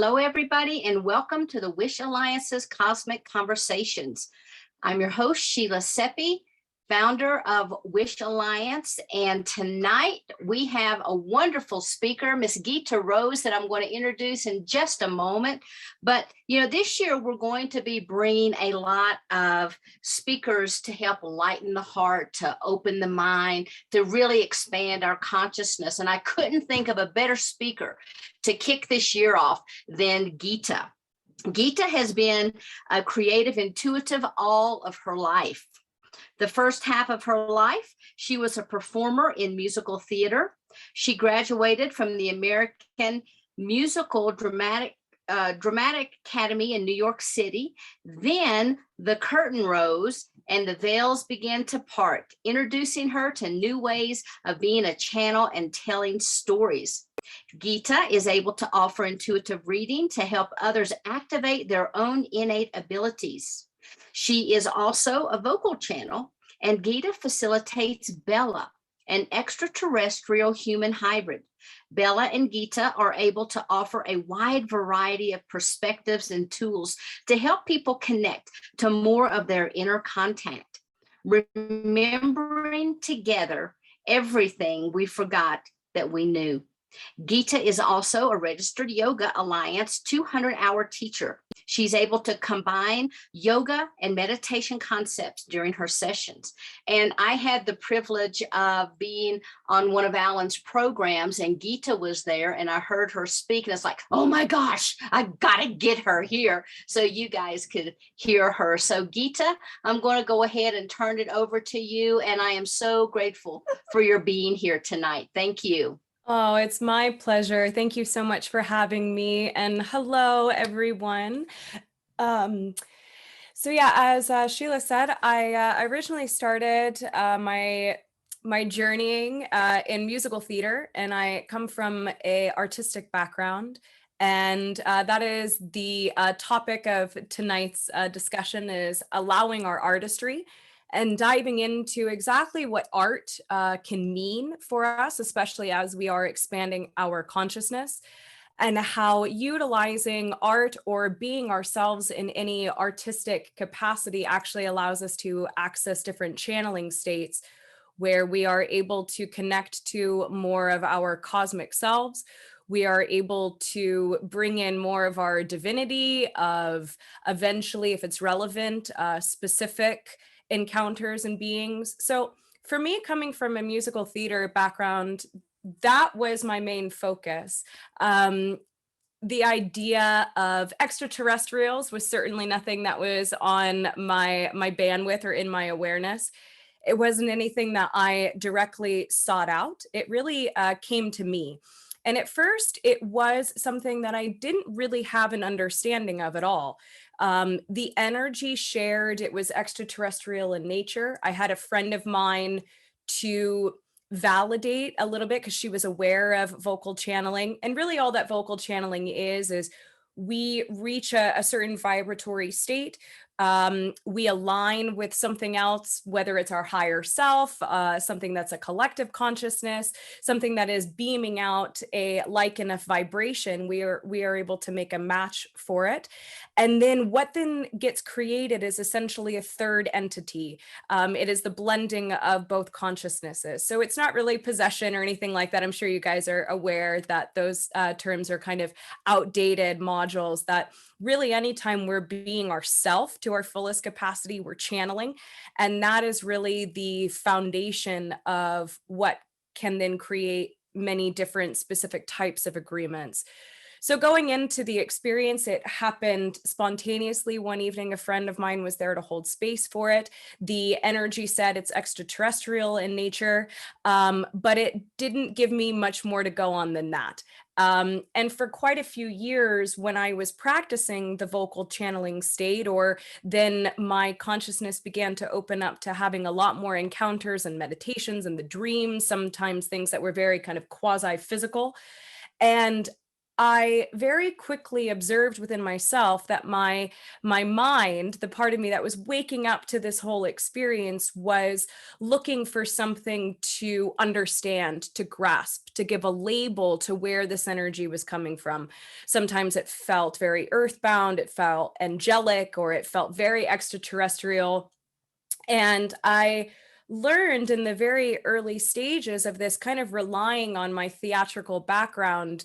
Hello, everybody, and welcome to the Wish Alliance's Cosmic Conversations. I'm your host, Sheila Seepi, founder of Wish Alliance, and tonight we have a wonderful speaker, Miss Gita Rose, that I'm going to introduce in just a moment. But, this year we're going to be bringing a lot of speakers to help lighten the heart, to open the mind, to really expand our consciousness. And I couldn't think of a better speaker to kick this year off than Gita. Gita has been a creative intuitive all of her life. The first half of her life, she was a performer in musical theater. She graduated from the American Musical Dramatic Academy in New York City. Then the curtain rose and the veils began to part, introducing her to new ways of being a channel and telling stories. Gita is able to offer intuitive reading to help others activate their own innate abilities. She is also a vocal channel, and Gita facilitates Bella, an extraterrestrial human hybrid. Bella and Gita are able to offer a wide variety of perspectives and tools to help people connect to more of their inner contact, remembering together everything we forgot that we knew. Gita is also a registered Yoga Alliance 200-hour teacher. She's able to combine yoga and meditation concepts during her sessions. And I had the privilege of being on one of Alan's programs, and Gita was there, and I heard her speak, and it's like, oh my gosh, I gotta get her here so you guys could hear her. So Gita, I'm going to go ahead and turn it over to you, and I am so grateful for your being here tonight. Thank you. Oh, it's my pleasure. Thank you so much for having me. And hello, everyone. As Sheila said, I originally started my journeying in musical theater, and I come from a artistic background. And that is the topic of tonight's discussion, is allowing our artistry, and diving into exactly what art can mean for us, especially as we are expanding our consciousness, and how utilizing art or being ourselves in any artistic capacity actually allows us to access different channeling states where we are able to connect to more of our cosmic selves. We are able to bring in more of our divinity, of eventually, if it's relevant, specific encounters and beings. So for me, coming from a musical theater background, that was my main focus. The idea of extraterrestrials was certainly nothing that was on my bandwidth or in my awareness. It wasn't anything that I directly sought out. It really came to me. And at first, it was something that I didn't really have an understanding of at all. The energy shared, it was extraterrestrial in nature. I had a friend of mine to validate a little bit because she was aware of vocal channeling. And really all that vocal channeling is we reach a certain vibratory state. We align with something else, whether it's our higher self, something that's a collective consciousness, something that is beaming out a like enough vibration, we are able to make a match for it. And then what then gets created is essentially a third entity. It is the blending of both consciousnesses. So it's not really possession or anything like that. I'm sure you guys are aware that those terms are kind of outdated modules, that really anytime we're being ourself to our fullest capacity, we're channeling. And that is really the foundation of what can then create many different specific types of agreements. So going into the experience, it happened spontaneously. One evening, a friend of mine was there to hold space for it. The energy said it's extraterrestrial in nature, but it didn't give me much more to go on than that. And for quite a few years, when I was practicing the vocal channeling state, or then my consciousness began to open up to having a lot more encounters and meditations and the dreams, sometimes things that were very kind of quasi-physical. And I very quickly observed within myself that my mind, the part of me that was waking up to this whole experience, was looking for something to understand, to grasp, to give a label to where this energy was coming from. Sometimes it felt very earthbound, it felt angelic, or it felt very extraterrestrial. And I learned in the very early stages of this, kind of relying on my theatrical background,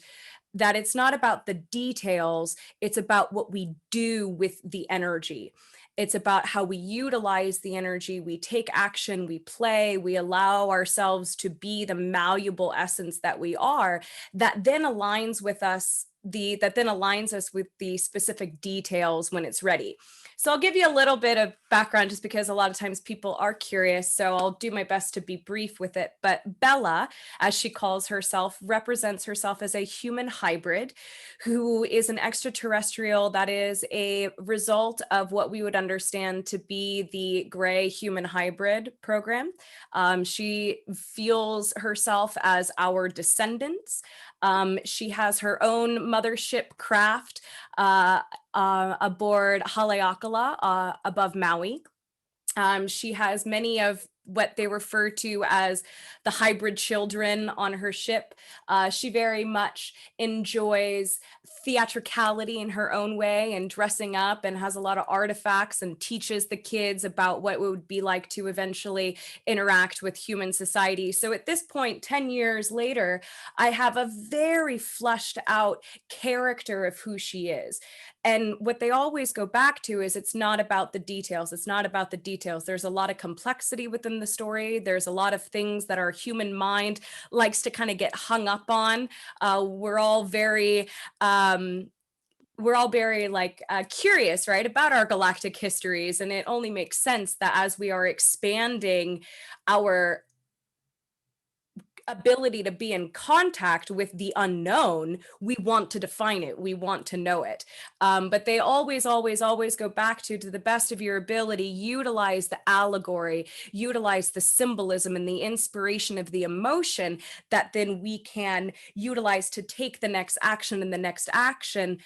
that it's not about the details, it's about what we do with the energy. It's about how we utilize the energy, we take action, we play, we allow ourselves to be the malleable essence that we are, that then aligns with us, that then aligns us with the specific details when it's ready. So I'll give you a little bit of background just because a lot of times people are curious. So I'll do my best to be brief with it. But Bella, as she calls herself, represents herself as a human hybrid who is an extraterrestrial that is a result of what we would understand to be the gray human hybrid program. She feels herself as our descendants. She has her own mothership craft aboard Haleakala above Maui. She has many of what they refer to as the hybrid children on her ship. She very much enjoys theatricality in her own way and dressing up, and has a lot of artifacts and teaches the kids about what it would be like to eventually interact with human society. So at this point, 10 years later, I have a very fleshed out character of who she is. And what they always go back to is it's not about the details. It's not about the details. There's a lot of complexity within the story. There's a lot of things that our human mind likes to kind of get hung up on. We're all very curious, right, about our galactic histories. And it only makes sense that as we are expanding our ability to be in contact with the unknown, we want to define it, we want to know it. But they always go back to the best of your ability, utilize the allegory, utilize the symbolism and the inspiration of the emotion that then we can utilize to take the next action, and the next action,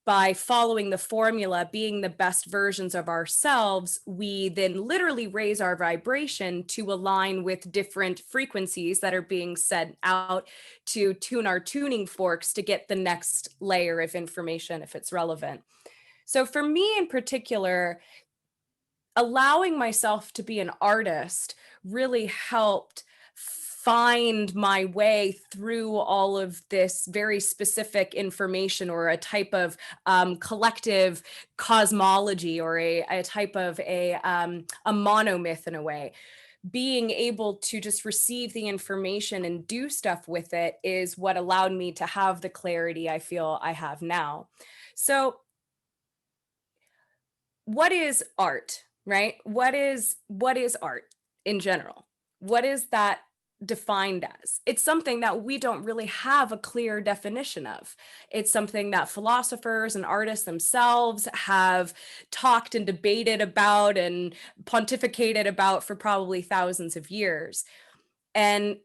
by following the formula, being the best versions of ourselves, we then literally raise our vibration to align with different frequencies that are being sent out to tune our tuning forks to get the next layer of information if it's relevant. So for me in particular, allowing myself to be an artist really helped find my way through all of this very specific information, or a type of collective cosmology, or a type of a monomyth in a way. Being able to just receive the information and do stuff with it is what allowed me to have the clarity I feel I have now. So what is art, right? What is art in general? What is that defined as? It's something that we don't really have a clear definition of. It's something that philosophers and artists themselves have talked and debated about and pontificated about for probably thousands of years. And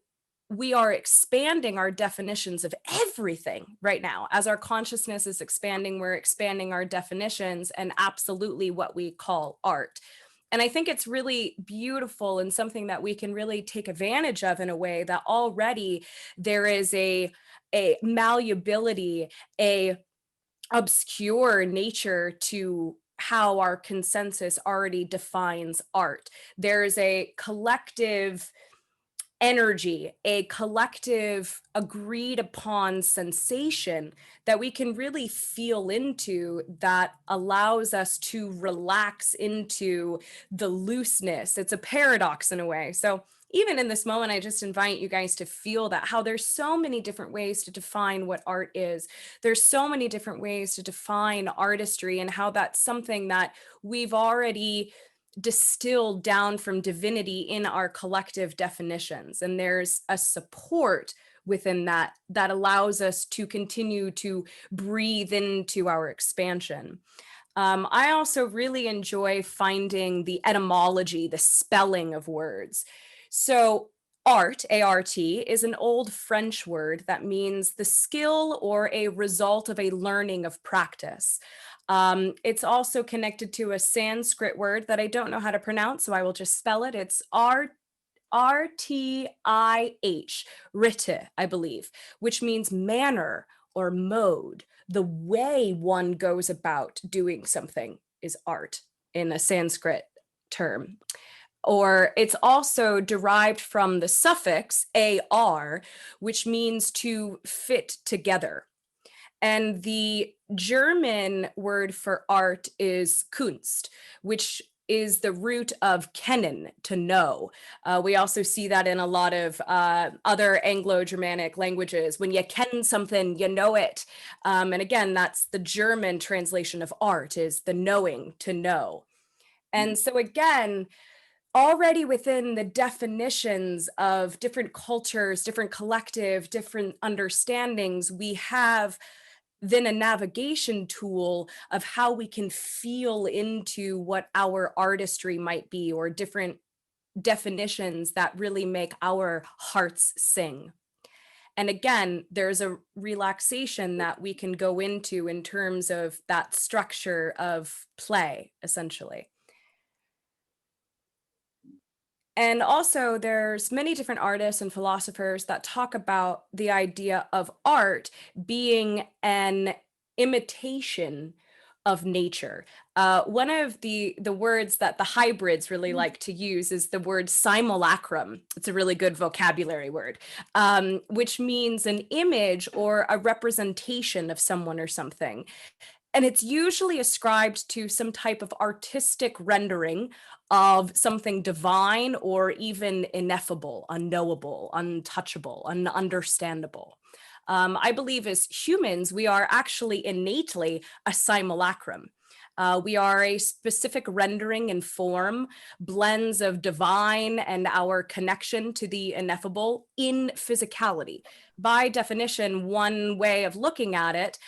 we are expanding our definitions of everything right now. As our consciousness is expanding, we're expanding our definitions and absolutely what we call art. And I think it's really beautiful and something that we can really take advantage of in a way that already there is a malleability, a obscure nature to how our consensus already defines art. There's a collective energy, a collective agreed upon sensation that we can really feel into, that allows us to relax into the looseness. It's a paradox in a way. So even in this moment, I just invite you guys to feel that, how there's so many different ways to define what art is. There's so many different ways to define artistry, and how that's something that we've already distilled down from divinity in our collective definitions. And there's a support within that that allows us to continue to breathe into our expansion. I also really enjoy finding the etymology, the spelling of words. So art, A-R-T, is an old French word that means the skill or a result of a learning of practice. It's also connected to a Sanskrit word that I don't know how to pronounce, so I will just spell it. It's R-T-I-H, Ritte, I believe, which means manner or mode. The way one goes about doing something is art in a Sanskrit term. Or it's also derived from the suffix ar, which means to fit together. And the German word for art is Kunst, which is the root of kennen, to know. We also see that in a lot of other Anglo-Germanic languages. When you ken something, you know it. And again, that's the German translation of art, is the knowing, to know. And so again, already within the definitions of different cultures, different collective, different understandings, we have then a navigation tool of how we can feel into what our artistry might be, or different definitions that really make our hearts sing. And again, there's a relaxation that we can go into in terms of that structure of play, essentially. And also there's many different artists and philosophers that talk about the idea of art being an imitation of nature. One of the words that the hybrids really like to use is the word simulacrum. It's a really good vocabulary word, which means an image or a representation of someone or something. And it's usually ascribed to some type of artistic rendering of something divine or even ineffable, unknowable, untouchable, ununderstandable. I believe as humans, we are actually innately a simulacrum. We are a specific rendering and form, blends of divine and our connection to the ineffable in physicality. By definition, one way of looking at it,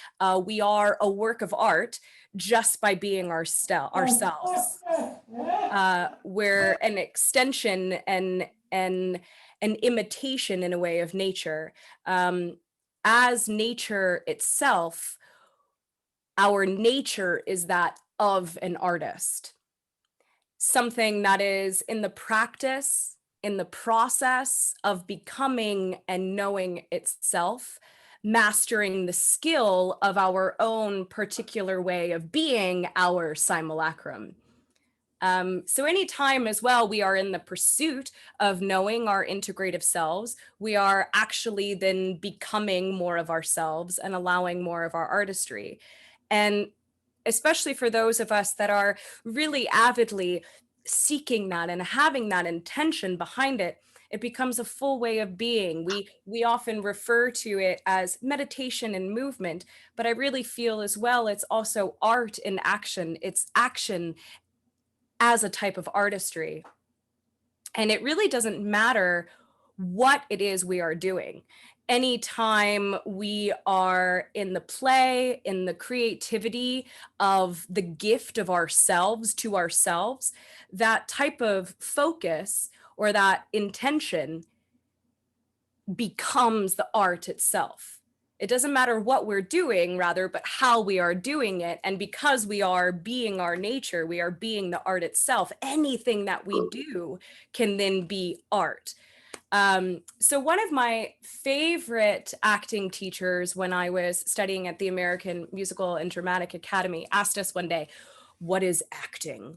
we are a work of art just by being ourselves. We're an extension and an imitation in a way of nature. As nature itself, our nature is that of an artist, something that is in the practice, in the process of becoming and knowing itself, mastering the skill of our own particular way of being our simulacrum. So anytime as well we are in the pursuit of knowing our integrative selves, we are actually then becoming more of ourselves and allowing more of our artistry. And especially for those of us that are really avidly seeking that and having that intention behind it, it becomes a full way of being. We often refer to it as meditation and movement, but I really feel as well it's also art in action. It's action as a type of artistry. And it really doesn't matter what it is we are doing. Anytime we are in the play, in the creativity of the gift of ourselves to ourselves, that type of focus or that intention becomes the art itself. It doesn't matter what we're doing, rather, but how we are doing it. And because we are being our nature, we are being the art itself. Anything that we do can then be art. So one of my favorite acting teachers when I was studying at the American Musical and Dramatic Academy asked us one day, "What is acting?"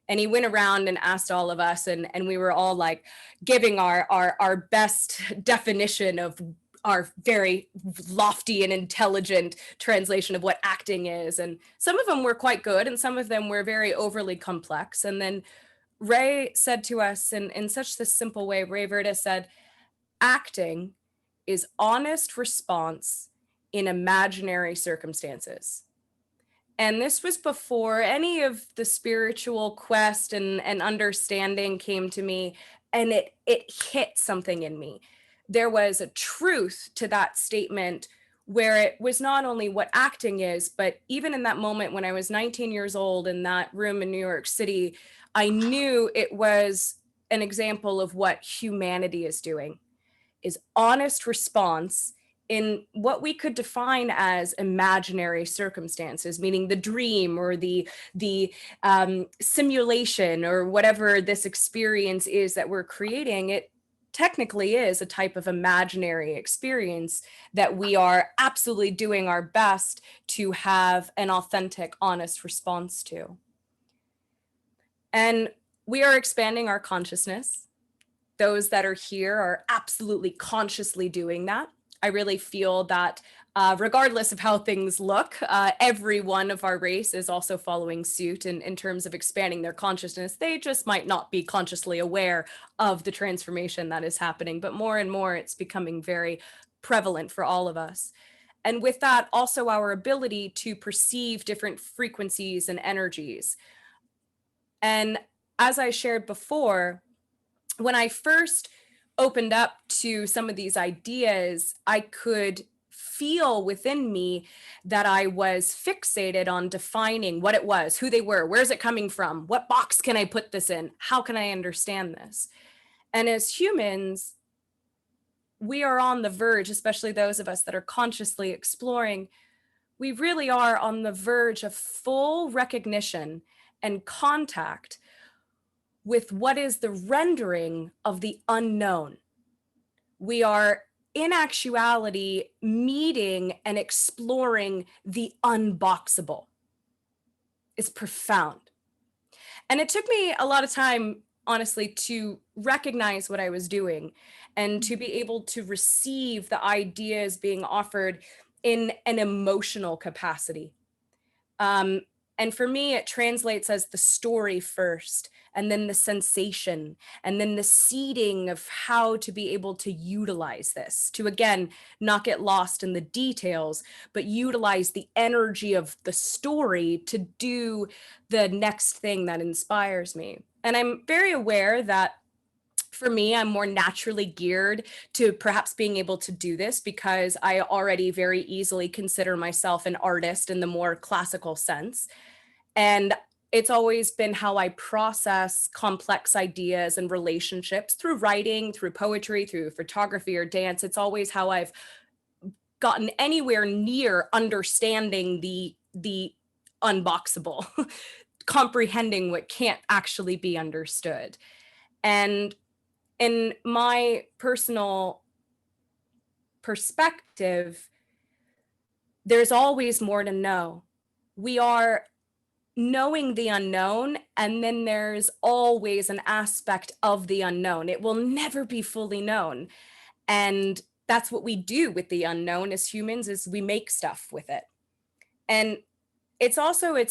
And he went around and asked all of us, and we were all like giving our best definition of our very lofty and intelligent translation of what acting is. And some of them were quite good, and some of them were very overly complex. And then Ray said to us in such this simple way, Ray Verda said, acting is honest response in imaginary circumstances. And this was before any of the spiritual quest and understanding came to me, and it hit something in me. There was a truth to that statement where it was not only what acting is, but even in that moment when I was 19 years old in that room in New York City, I knew it was an example of what humanity is doing, is honest response in what we could define as imaginary circumstances, meaning the dream or the simulation or whatever this experience is that we're creating. It technically is a type of imaginary experience that we are absolutely doing our best to have an authentic, honest response to. And we are expanding our consciousness. Those that are here are absolutely consciously doing that. I really feel that regardless of how things look, every one of our race is also following suit in terms of expanding their consciousness. They just might not be consciously aware of the transformation that is happening, but more and more it's becoming very prevalent for all of us. And with that, also our ability to perceive different frequencies and energies. And as I shared before, when I first opened up to some of these ideas, I could feel within me that I was fixated on defining what it was, who they were, where's it coming from, what box can I put this in, how can I understand this? And as humans, we are on the verge, especially those of us that are consciously exploring, we really are on the verge of full recognition and contact with what is the rendering of the unknown. We are in actuality meeting and exploring the unboxable. It's profound. And it took me a lot of time, honestly, to recognize what I was doing and to be able to receive the ideas being offered in an emotional capacity. And for me, it translates as the story first, and then the sensation, and then the seeding of how to be able to utilize this, to again, not get lost in the details, but utilize the energy of the story to do the next thing that inspires me. And I'm very aware that for me, I'm more naturally geared to perhaps being able to do this because I already very easily consider myself an artist in the more classical sense. And it's always been how I process complex ideas and relationships through writing, through poetry, through photography or dance. It's always how I've gotten anywhere near understanding the unboxable, comprehending what can't actually be understood. And in my personal perspective, there's always more to know. We are knowing the unknown, and then there's always an aspect of the unknown. It will never be fully known. And that's what we do with the unknown as humans, is we make stuff with it. And it's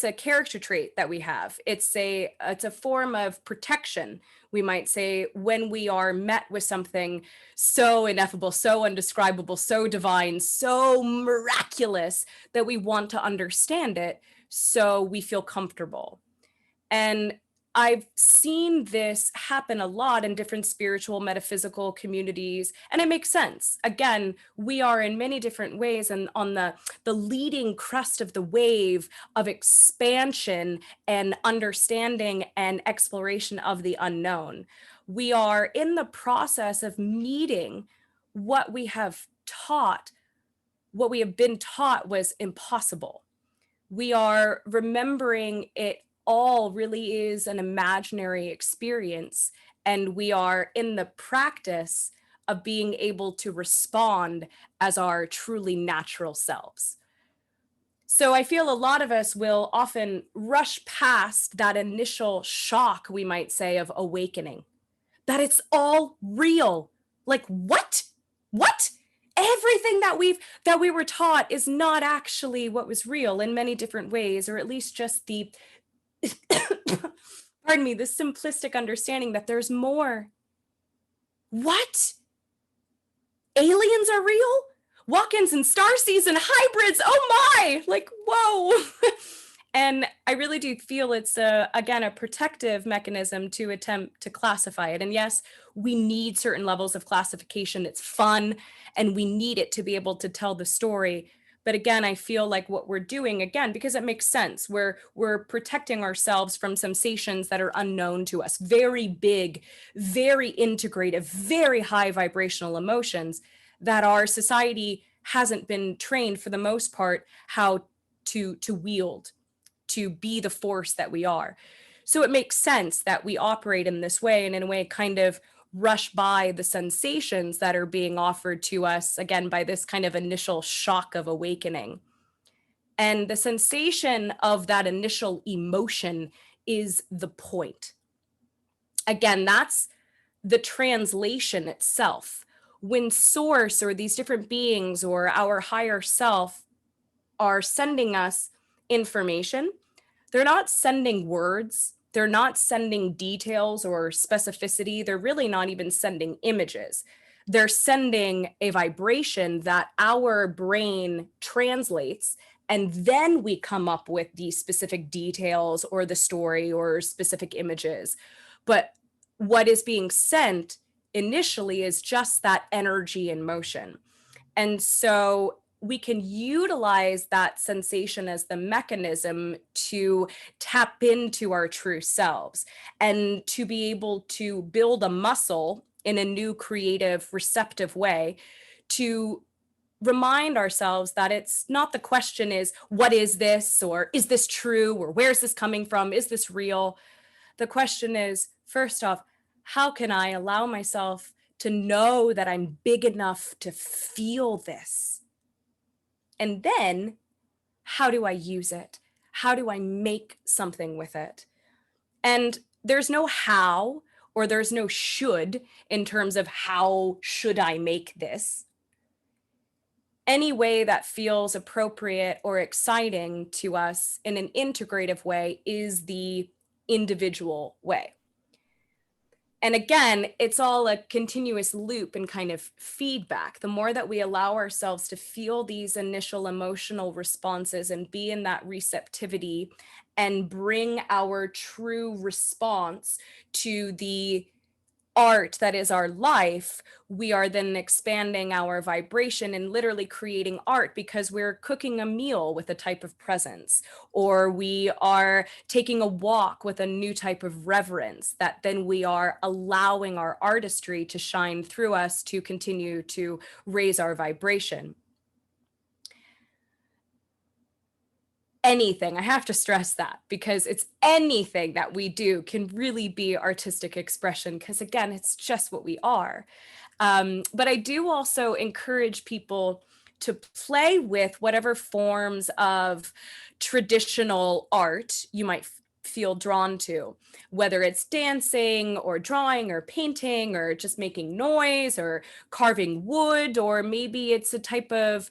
a character trait that we have. It's a form of protection, we might say, when we are met with something so ineffable, so undescribable, so divine, so miraculous that we want to understand it so we feel comfortable. And I've seen this happen a lot in different spiritual, metaphysical communities, and it makes sense. Again, we are in many different ways and on the leading crest of the wave of expansion and understanding and exploration of the unknown. We are in the process of meeting what we have taught, what we have been taught was impossible. We are remembering it all really is an imaginary experience, and we are in the practice of being able to respond as our truly natural selves. So I feel a lot of us will often rush past that initial shock, we might say, of awakening, that it's all real. Like, what? Everything that we were taught is not actually what was real in many different ways, or at least just the pardon me, the simplistic understanding that there's more. What? Aliens are real? Walk-ins and starseeds and hybrids, oh my, like, whoa. And I really do feel it's, again, a protective mechanism to attempt to classify it. And yes, we need certain levels of classification. It's fun, and we need it to be able to tell the story. But again, I feel like what we're doing, again, because it makes sense, we're protecting ourselves from sensations that are unknown to us, very big, very integrative, very high vibrational emotions that our society hasn't been trained for the most part how to wield, to be the force that we are. So it makes sense that we operate in this way, and in a way kind of rush by the sensations that are being offered to us, again, by this kind of initial shock of awakening. And the sensation of that initial emotion is the point. Again, that's the translation itself. When source or these different beings or our higher self are sending us information, they're not sending words, they're not sending details or specificity, they're really not even sending images. They're sending a vibration that our brain translates, and then we come up with the specific details or the story or specific images. But what is being sent initially is just that energy in motion. And so we can utilize that sensation as the mechanism to tap into our true selves and to be able to build a muscle in a new, creative, receptive way to remind ourselves that it's not, the question is, what is this? Or is this true? Or where's this coming from? Is this real? The question is, first off, how can I allow myself to know that I'm big enough to feel this? And then, how do I use it? How do I make something with it? And there's no how or there's no should in terms of how should I make this. Any way that feels appropriate or exciting to us in an integrative way is the individual way. And again, it's all a continuous loop and kind of feedback. The more that we allow ourselves to feel these initial emotional responses and be in that receptivity and bring our true response to the art that is our life, we are then expanding our vibration and literally creating art because we're cooking a meal with a type of presence, or we are taking a walk with a new type of reverence that then we are allowing our artistry to shine through us to continue to raise our vibration. Anything, I have to stress that, because it's anything that we do can really be artistic expression, because again, it's just what we are. But I do also encourage people to play with whatever forms of traditional art you might feel drawn to, whether it's dancing or drawing or painting or just making noise or carving wood, or maybe it's a type of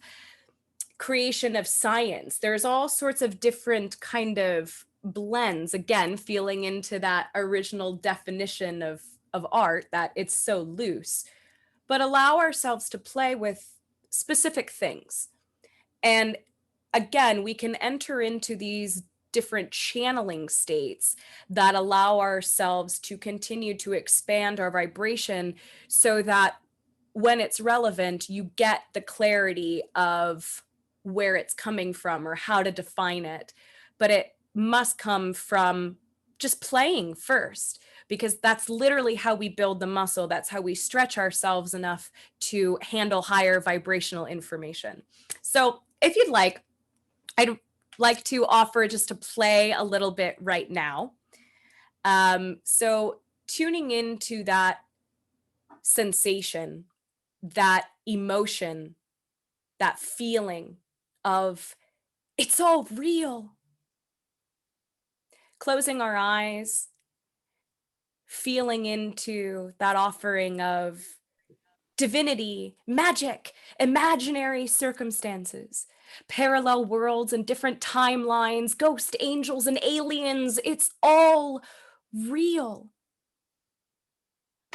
creation of science. There's all sorts of different kind of blends, again, feeling into that original definition of art, that it's so loose, but allow ourselves to play with specific things. And again, we can enter into these different channeling states that allow ourselves to continue to expand our vibration so that when it's relevant, you get the clarity of where it's coming from or how to define it. But it must come from just playing first, because that's literally how we build the muscle. That's how we stretch ourselves enough to handle higher vibrational information. So if you'd like, I'd like to offer just to play a little bit right now. So tuning into that sensation, that emotion, that feeling of it's all real. Closing our eyes, feeling into that offering of divinity, magic, imaginary circumstances, parallel worlds and different timelines, ghost angels and aliens. It's all real.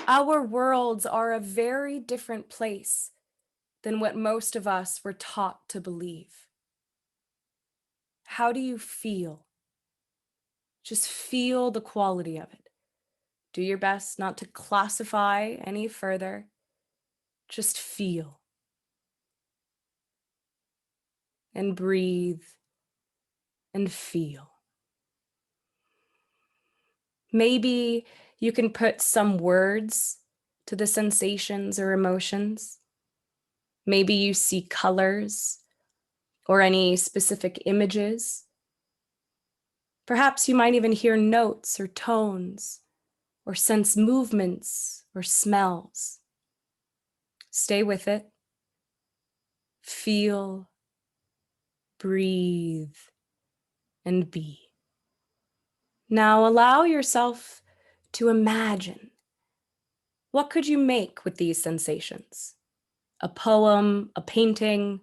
Our worlds are a very different place than what most of us were taught to believe. How do you feel? Just feel the quality of it. Do your best not to classify any further. Just feel. and breathe and feel. Maybe you can put some words to the sensations or emotions. Maybe you see colors or any specific images. Perhaps you might even hear notes or tones or sense movements or smells. Stay with it. Feel, breathe, and be. Now allow yourself to imagine. What could you make with these sensations? A poem, a painting,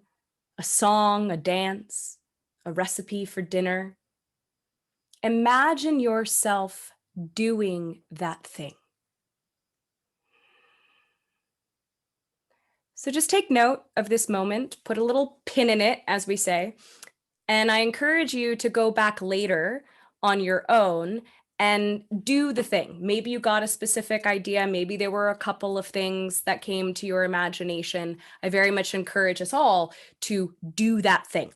a song, a dance, a recipe for dinner. Imagine yourself doing that thing. So just take note of this moment, put a little pin in it, as we say, and I encourage you to go back later on your own and do the thing. Maybe you got a specific idea. Maybe there were a couple of things that came to your imagination. I very much encourage us all to do that thing.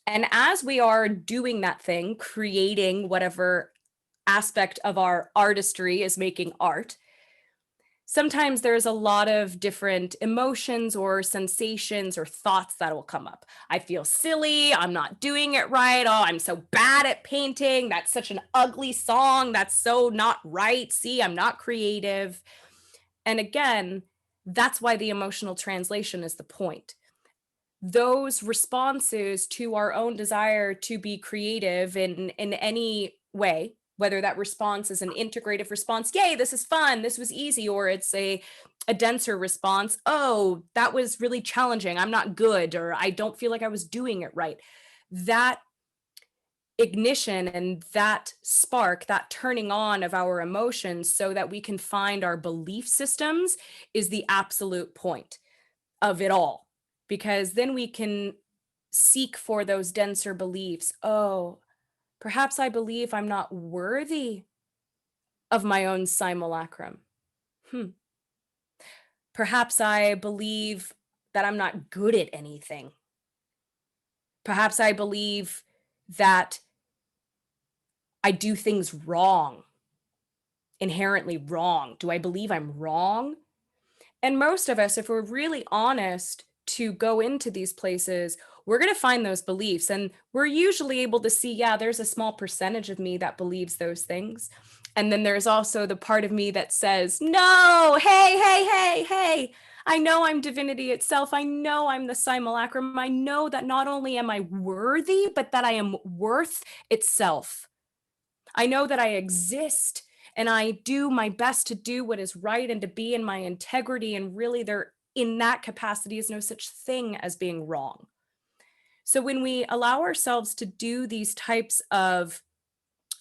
And as we are doing that thing, creating whatever aspect of our artistry is making art, sometimes there's a lot of different emotions or sensations or thoughts that will come up. I feel silly. I'm not doing it right. Oh, I'm so bad at painting. That's such an ugly song. That's so not right. See, I'm not creative. And again, that's why the emotional translation is the point. Those responses to our own desire to be creative in any way, whether that response is an integrative response, yay, this is fun, this was easy, or it's a denser response, oh, that was really challenging, I'm not good, or I don't feel like I was doing it right. That ignition and that spark, that turning on of our emotions so that we can find our belief systems is the absolute point of it all. Because then we can seek for those denser beliefs. Oh, perhaps I believe I'm not worthy of my own simulacrum. Perhaps I believe that I'm not good at anything. Perhaps I believe that I do things wrong, inherently wrong. Do I believe I'm wrong? And most of us, if we're really honest to go into these places, we're going to find those beliefs. And we're usually able to see, yeah, there's a small percentage of me that believes those things. And then there's also the part of me that says, no, hey, I know I'm divinity itself. I know I'm the simulacrum. I know that not only am I worthy, but that I am worth itself. I know that I exist and I do my best to do what is right and to be in my integrity. And really, there in that capacity is no such thing as being wrong. So when we allow ourselves to do these types of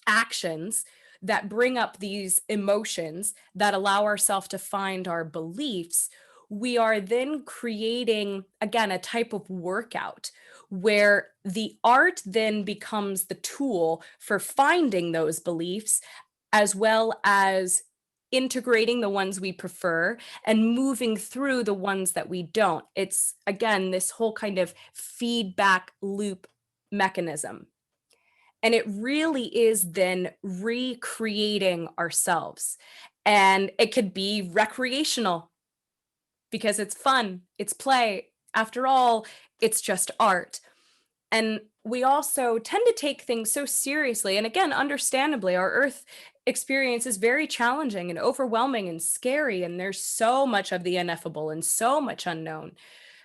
actions that bring up these emotions, that allow ourselves to find our beliefs, we are then creating, again, a type of workout where the art then becomes the tool for finding those beliefs, as well as integrating the ones we prefer and moving through the ones that we don't. It's, again, this whole kind of feedback loop mechanism. And it really is then recreating ourselves. And it could be recreational because it's fun, it's play. After all, it's just art. And we also tend to take things so seriously. And again, understandably, our Earth experience is very challenging and overwhelming and scary. And there's so much of the ineffable and so much unknown.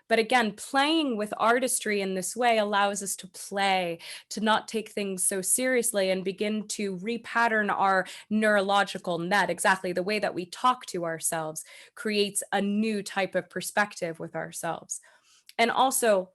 But again, playing with artistry in this way allows us to play, to not take things so seriously and begin to repattern our neurological net. Exactly the way that we talk to ourselves creates a new type of perspective with ourselves. And also,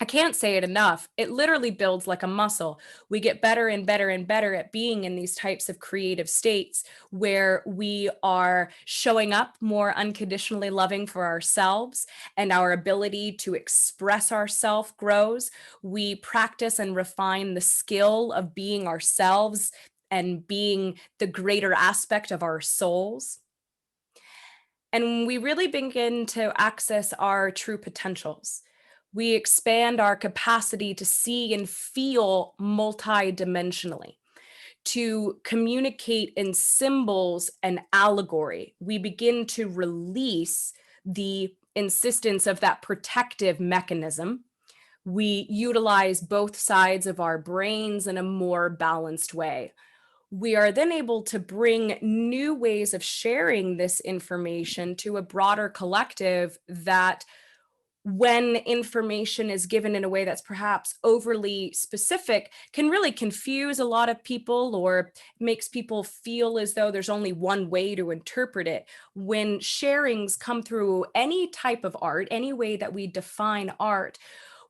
I can't say it enough. It literally builds like a muscle. We get better and better and better at being in these types of creative states where we are showing up more unconditionally loving for ourselves, and our ability to express ourselves grows. We practice and refine the skill of being ourselves and being the greater aspect of our souls. And we really begin to access our true potentials. We expand our capacity to see and feel multidimensionally, to communicate in symbols and allegory. We begin to release the insistence of that protective mechanism. We utilize both sides of our brains in a more balanced way. We are then able to bring new ways of sharing this information to a broader collective that, when information is given in a way that's perhaps overly specific, can really confuse a lot of people or makes people feel as though there's only one way to interpret it. When sharings come through any type of art, any way that we define art,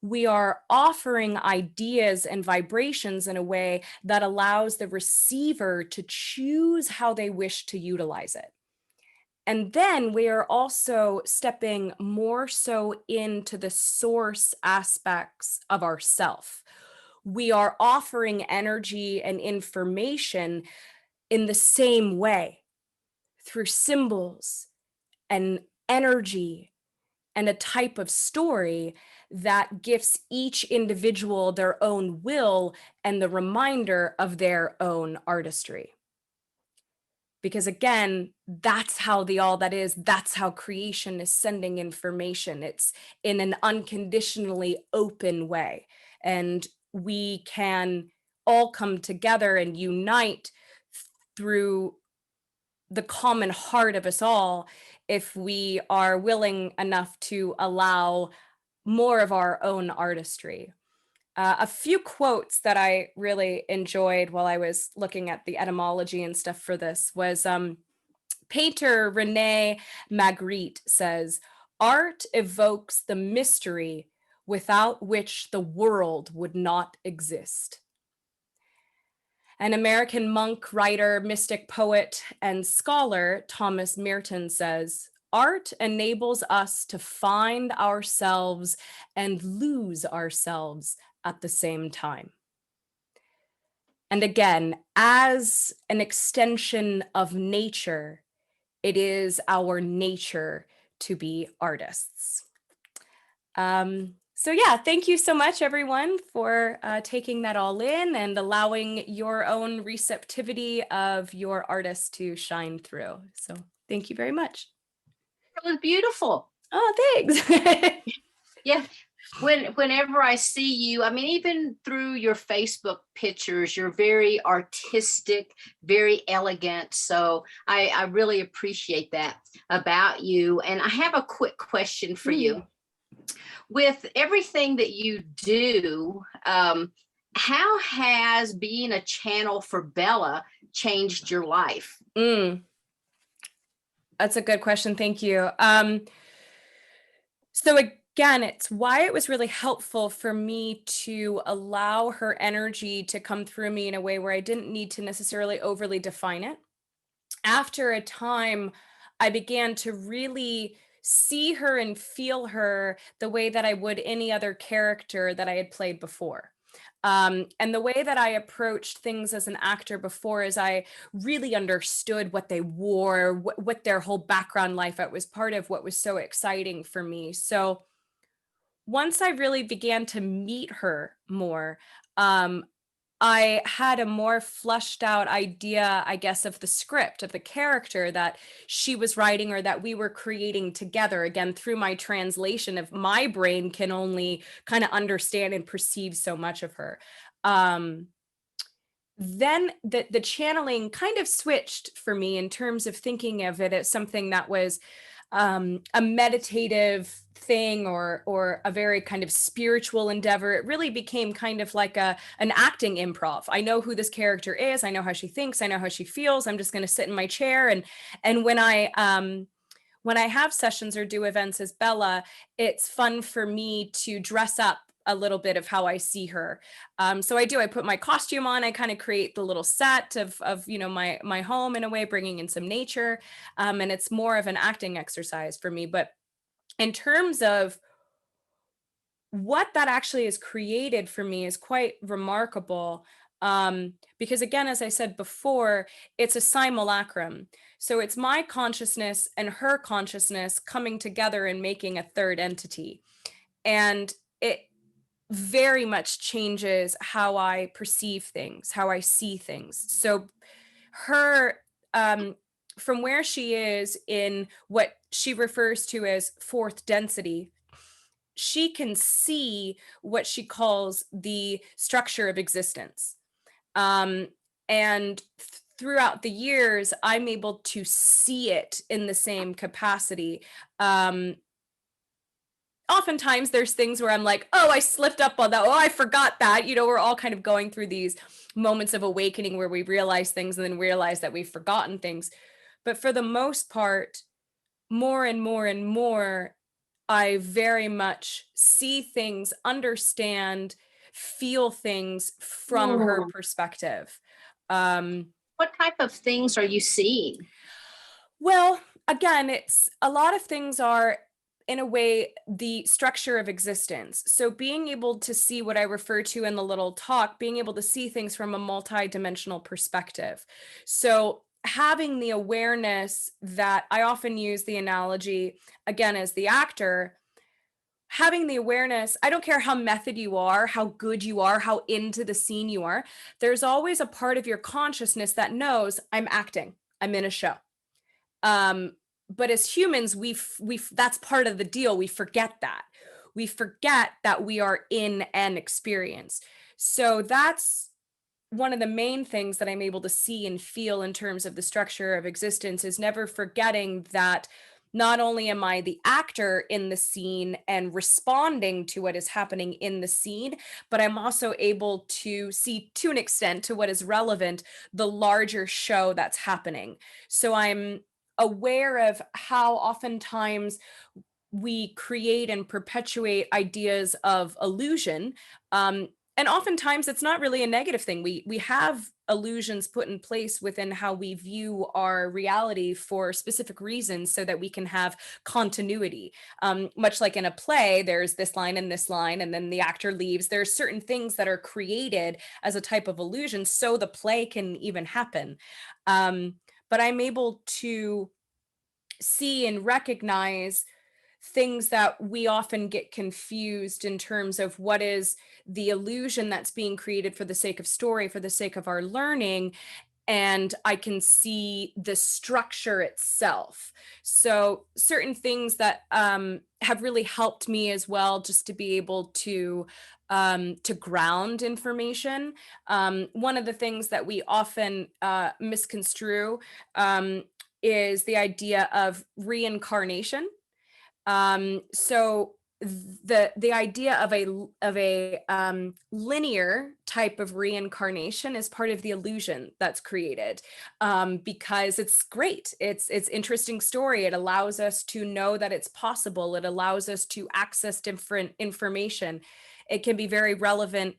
we are offering ideas and vibrations in a way that allows the receiver to choose how they wish to utilize it. And then we are also stepping more so into the source aspects of ourself. We are offering energy and information in the same way through symbols and energy and a type of story that gives each individual their own will and the reminder of their own artistry. Because again, that's how the all that is, that's how creation is sending information. It's in an unconditionally open way. And we can all come together and unite through the common heart of us all if we are willing enough to allow more of our own artistry. A few quotes that I really enjoyed while I was looking at the etymology and stuff for this was painter Rene Magritte says, "Art evokes the mystery without which the world would not exist." An American monk, writer, mystic, poet, and scholar, Thomas Merton says, "Art enables us to find ourselves and lose ourselves at the same time." And again, as an extension of nature, it is our nature to be artists. So yeah, thank you so much, everyone, for taking that all in and allowing your own receptivity of your artist to shine through. So thank you very much. It was beautiful. Oh, thanks. Yeah. Whenever I see you, I mean, even through your Facebook pictures, you're very artistic, very elegant. So I really appreciate that about you. And I have a quick question for you. With everything that you do, how has being a channel for Bella changed your life? That's a good question. Thank you. So again, it's why it was really helpful for me to allow her energy to come through me in a way where I didn't need to necessarily overly define it. After a time, I began to really see her and feel her the way that I would any other character that I had played before. And the way that I approached things as an actor before is I really understood what they wore, what their whole background life. It was part of what was so exciting for me. So once I really began to meet her more, I had a more fleshed out idea, I guess, of the script, of the character that she was writing or that we were creating together. Again, through my translation of my brain can only kind of understand and perceive so much of her. Then the channeling kind of switched for me in terms of thinking of it as something that was a meditative thing or a very kind of spiritual endeavor. It really became kind of like an acting improv. I know who this character is. I know how she thinks. I know how she feels. I'm just going to sit in my chair. And when I have sessions or do events as Bella, it's fun for me to dress up a little bit of how I see her. So I put my costume on, I kind of create the little set of my home in a way, bringing in some nature. And it's more of an acting exercise for me. But in terms of what that actually has created for me is quite remarkable. Because again, as I said before, it's a simulacrum. So it's my consciousness and her consciousness coming together and making a third entity. And it very much changes how I perceive things, how I see things. So her, from where she is in what she refers to as fourth density, she can see what she calls the structure of existence. Um, and throughout the years, I'm able to see it in the same capacity. Oftentimes there's things where I'm like, oh, I slipped up on that. Oh, I forgot that. We're all kind of going through these moments of awakening where we realize things and then realize that we've forgotten things. But for the most part, more and more and more, I very much see things, understand, feel things from her perspective. What type of things are you seeing? Well, again, it's a lot of things are, in a way, the structure of existence. So being able to see what I refer to in the little talk, being able to see things from a multi-dimensional perspective. So having the awareness that I often use the analogy, again, as the actor, having the awareness, I don't care how method you are, how good you are, how into the scene you are, there's always a part of your consciousness that knows I'm acting, I'm in a show. But as humans, we that's part of the deal. We forget that. We forget that we are in an experience. So that's one of the main things that I'm able to see and feel in terms of the structure of existence, is never forgetting that not only am I the actor in the scene and responding to what is happening in the scene, but I'm also able to see, to an extent, to what is relevant, the larger show that's happening. So I'm aware of how oftentimes we create and perpetuate ideas of illusion. And oftentimes it's not really a negative thing. We have illusions put in place within how we view our reality for specific reasons so that we can have continuity. Much like in a play, there's this line and this line, and then the actor leaves. There's certain things that are created as a type of illusion so the play can even happen. But I'm able to see and recognize things that we often get confused in terms of what is the illusion that's being created for the sake of story, for the sake of our learning. And I can see the structure itself. So certain things that have really helped me as well, just to be able to ground information. One of the things that we often misconstrue is the idea of reincarnation. So the idea of a linear type of reincarnation is part of the illusion that's created, because it's great. It's interesting story. It allows us to know that it's possible. It allows us to access different information. It can be very relevant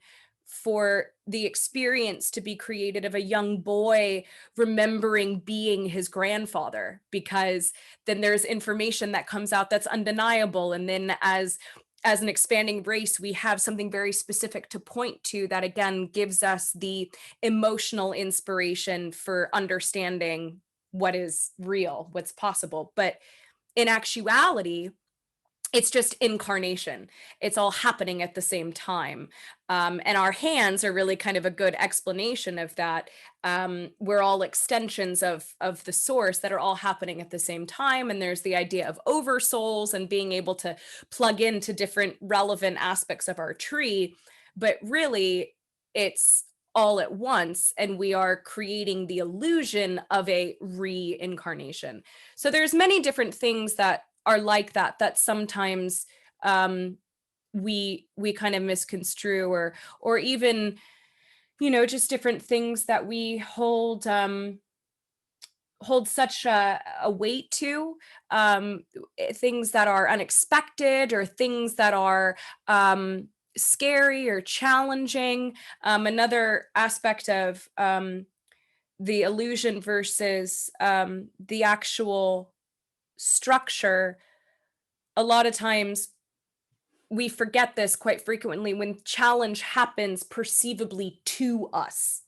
for the experience to be created of a young boy remembering being his grandfather, because then there's information that comes out that's undeniable. And then as an expanding race, we have something very specific to point to that again gives us the emotional inspiration for understanding what is real, what's possible. But in actuality, it's just incarnation. It's all happening at the same time. And our hands are really kind of a good explanation of that. We're all extensions of the source that are all happening at the same time. And there's the idea of oversouls and being able to plug into different relevant aspects of our tree. But really, it's all at once, and we are creating the illusion of a reincarnation. So there's many different things that are like that sometimes we kind of misconstrue, or even just different things that we hold such a weight to, things that are unexpected or things that are scary or challenging. Another aspect of the illusion versus the actual structure, a lot of times we forget this quite frequently when challenge happens perceivably to us,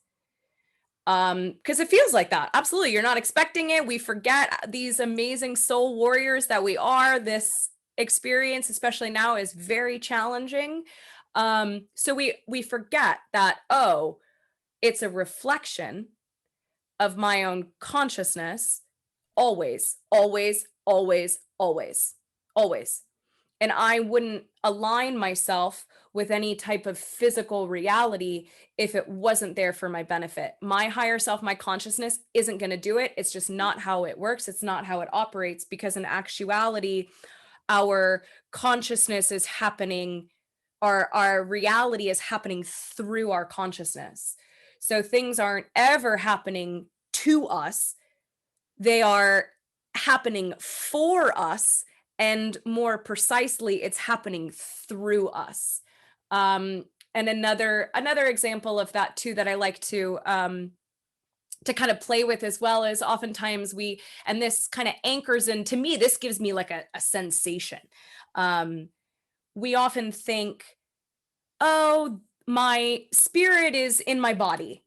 because it feels like that. Absolutely, you're not expecting it. We forget these amazing soul warriors that we are, this experience, especially now, is very challenging. So we forget that, oh, it's a reflection of my own consciousness, always, always, always, always, always. And I wouldn't align myself with any type of physical reality if it wasn't there for my benefit. My higher self, my consciousness isn't going to do it. It's just not how it works. It's not how it operates, because in actuality, our consciousness is happening, our reality is happening through our consciousness. So things aren't ever happening to us. They are happening for us. And more precisely, it's happening through us. And another example of that too, that I like to kind of play with as well, is oftentimes and this kind of anchors in, to me, this gives me like a sensation. We often think, oh, my spirit is in my body.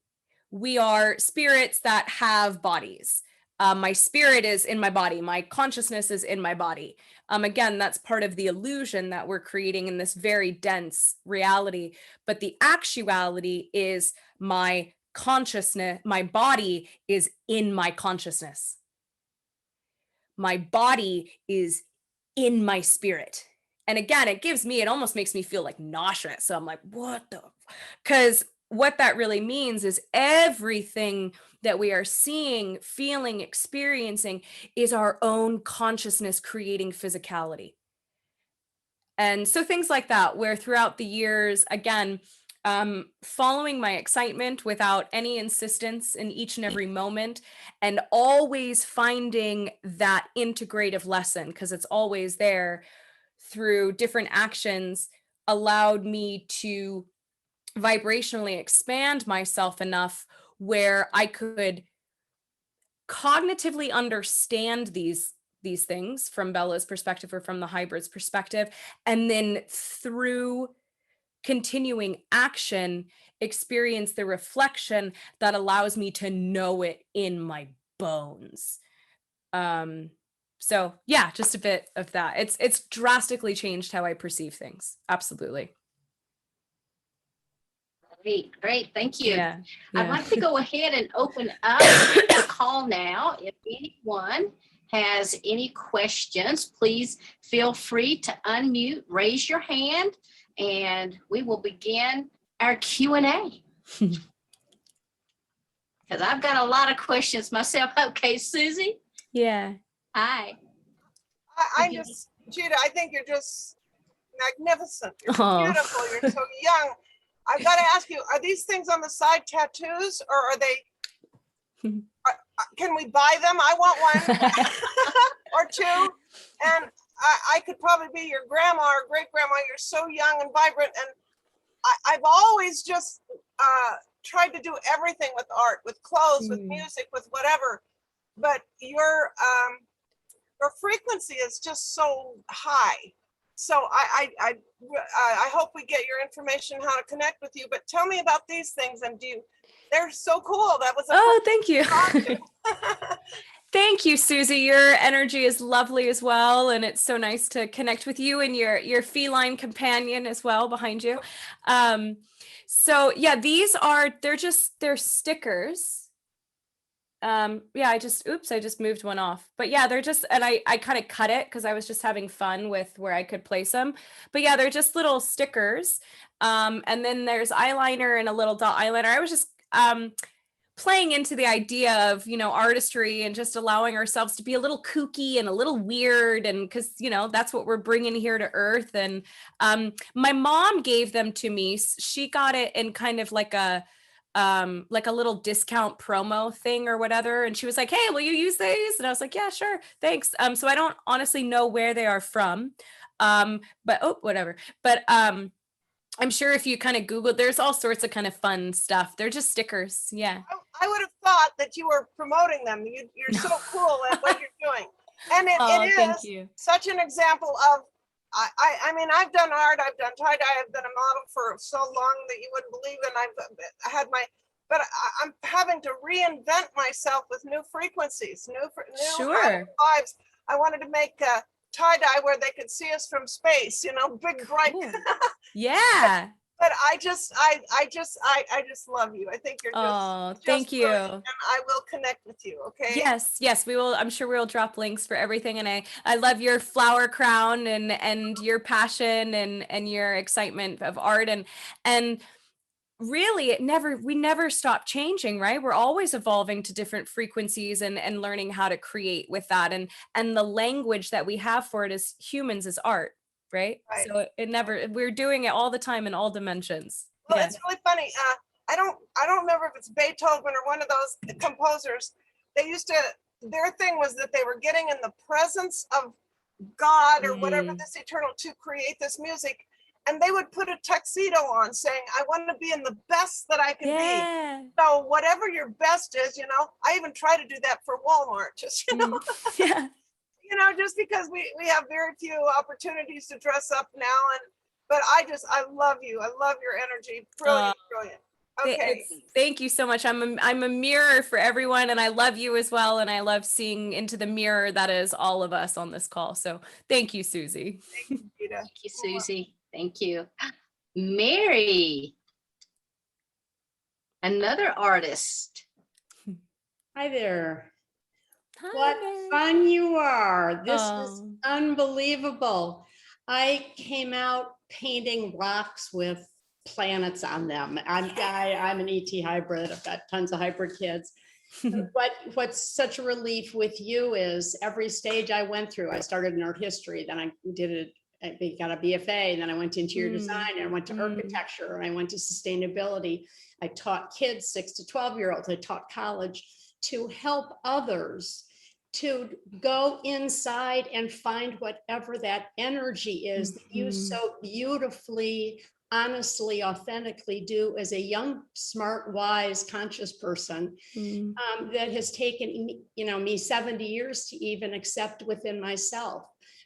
We are spirits that have bodies. My spirit is in my body. My consciousness is in my body. Again, that's part of the illusion that we're creating in this very dense reality. But the actuality is my consciousness, my body is in my consciousness. My body is in my spirit. And again, it almost makes me feel like nauseous. So I'm like, what the? Because what that really means is everything that we are seeing, feeling, experiencing is our own consciousness creating physicality. And so things like that, where throughout the years, again, following my excitement without any insistence in each and every moment, and always finding that integrative lesson, because it's always there through different actions, allowed me to vibrationally expand myself enough where I could cognitively understand these things from Bella's perspective, or from the hybrid's perspective, and then through continuing action, experience the reflection that allows me to know it in my bones. So yeah, just a bit of that. It's drastically changed how I perceive things. Absolutely. Great. Thank you. Yeah. I'd like to go ahead and open up the call now. If anyone has any questions, please feel free to unmute, raise your hand, and we will begin our Q&A. Because I've got a lot of questions myself. Okay, Susie? Yeah. Hi. Gita, I think you're just magnificent. You're beautiful. You're so young. I've got to ask you, are these things on the side tattoos, or are they, can we buy them? I want one or two. And I could probably be your grandma or great grandma. You're so young and vibrant. And I've always just tried to do everything with art, with clothes, with music, with whatever. But your frequency is just so high. So I hope we get your information how to connect with you. But tell me about these things, and they're so cool. That was thank you. Thank you, Susie. Your energy is lovely as well, and it's so nice to connect with you and your feline companion as well behind you. So yeah, they're stickers. I just moved one off, but yeah, they're just, and I kind of cut it because I was just having fun with where I could place them. But yeah, they're just little stickers. And then there's eyeliner and a little dot eyeliner. I was just playing into the idea of, artistry and just allowing ourselves to be a little kooky and a little weird. And because, that's what we're bringing here to Earth. And my mom gave them to me. She got it in kind of like a little discount promo thing or whatever. And she was like, hey, will you use these? And I was like, yeah, sure. Thanks. So I don't honestly know where they are from. Whatever. But I'm sure if you kind of Google, there's all sorts of kind of fun stuff. They're just stickers. Yeah. I would have thought that you were promoting them. You're so cool at what you're doing. And it is such an example of, I mean, I've done art, I've done tie-dye, I've been a model for so long that you wouldn't believe, and I had but I'm having to reinvent myself with new frequencies, new sure. vibes. I wanted to make tie-dye where they could see us from space, big bright. Cool. Yeah. But I just love you. I think you're Oh, just thank you. brilliant, and I will connect with you. Okay. Yes, we will. I'm sure we'll drop links for everything. And I love your flower crown and your passion and your excitement of art and really we never stop changing, right? We're always evolving to different frequencies and learning how to create with that. And the language that we have for it as humans is art, right? Right. So we're doing it all the time in all dimensions. Well, Yeah. it's really funny. I don't remember if it's Beethoven or one of those composers. Their thing was that they were getting in the presence of God or whatever this eternal to create this music. And they would put a tuxedo on saying, I want to be in the best that I can be. So whatever your best is, I even try to do that for Walmart, just, Yeah. just because we have very few opportunities to dress up now. But I love you. I love your energy. Brilliant, brilliant. Okay. Thank you so much. I'm a mirror for everyone, and I love you as well. And I love seeing into the mirror that is all of us on this call. So thank you, Susie. Thank you, Gita. Thank you, Susie. Thank you. Mary, another artist. Hi there. Hi, What Mary. fun you are. This Oh. is unbelievable. I came out painting rocks with planets on them. I'm an ET hybrid. I've got tons of hybrid kids. What's such a relief with you is every stage I went through, I started in art history, then I got a BFA, and then I went to interior design, and I went to architecture, and I went to sustainability. I taught kids, 6 to 12-year-olds. I taught college to help others to go inside and find whatever that energy is that you so beautifully, honestly, authentically do as a young, smart, wise, conscious person that has taken me 70 years to even accept within myself.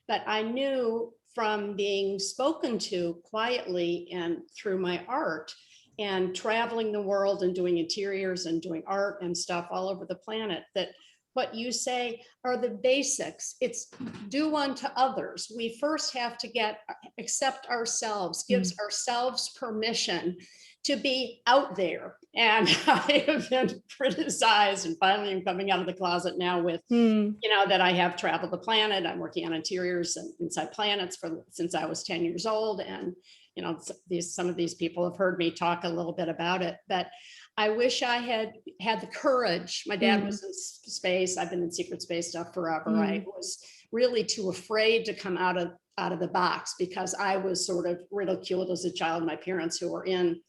But I knew from being spoken to quietly and through my art and traveling the world and doing interiors and doing art and stuff all over the planet, that what you say are the basics. It's do unto others. We first have to accept ourselves, gives ourselves permission to be out there. And I have been criticized, and finally I'm coming out of the closet now with, that I have traveled the planet. I'm working on interiors and inside planets since I was 10 years old. And, some of these people have heard me talk a little bit about it, but I wish I had the courage. My dad was in space. I've been in secret space stuff forever. I was really too afraid to come out of the box because I was sort of ridiculed as a child. My parents, who were in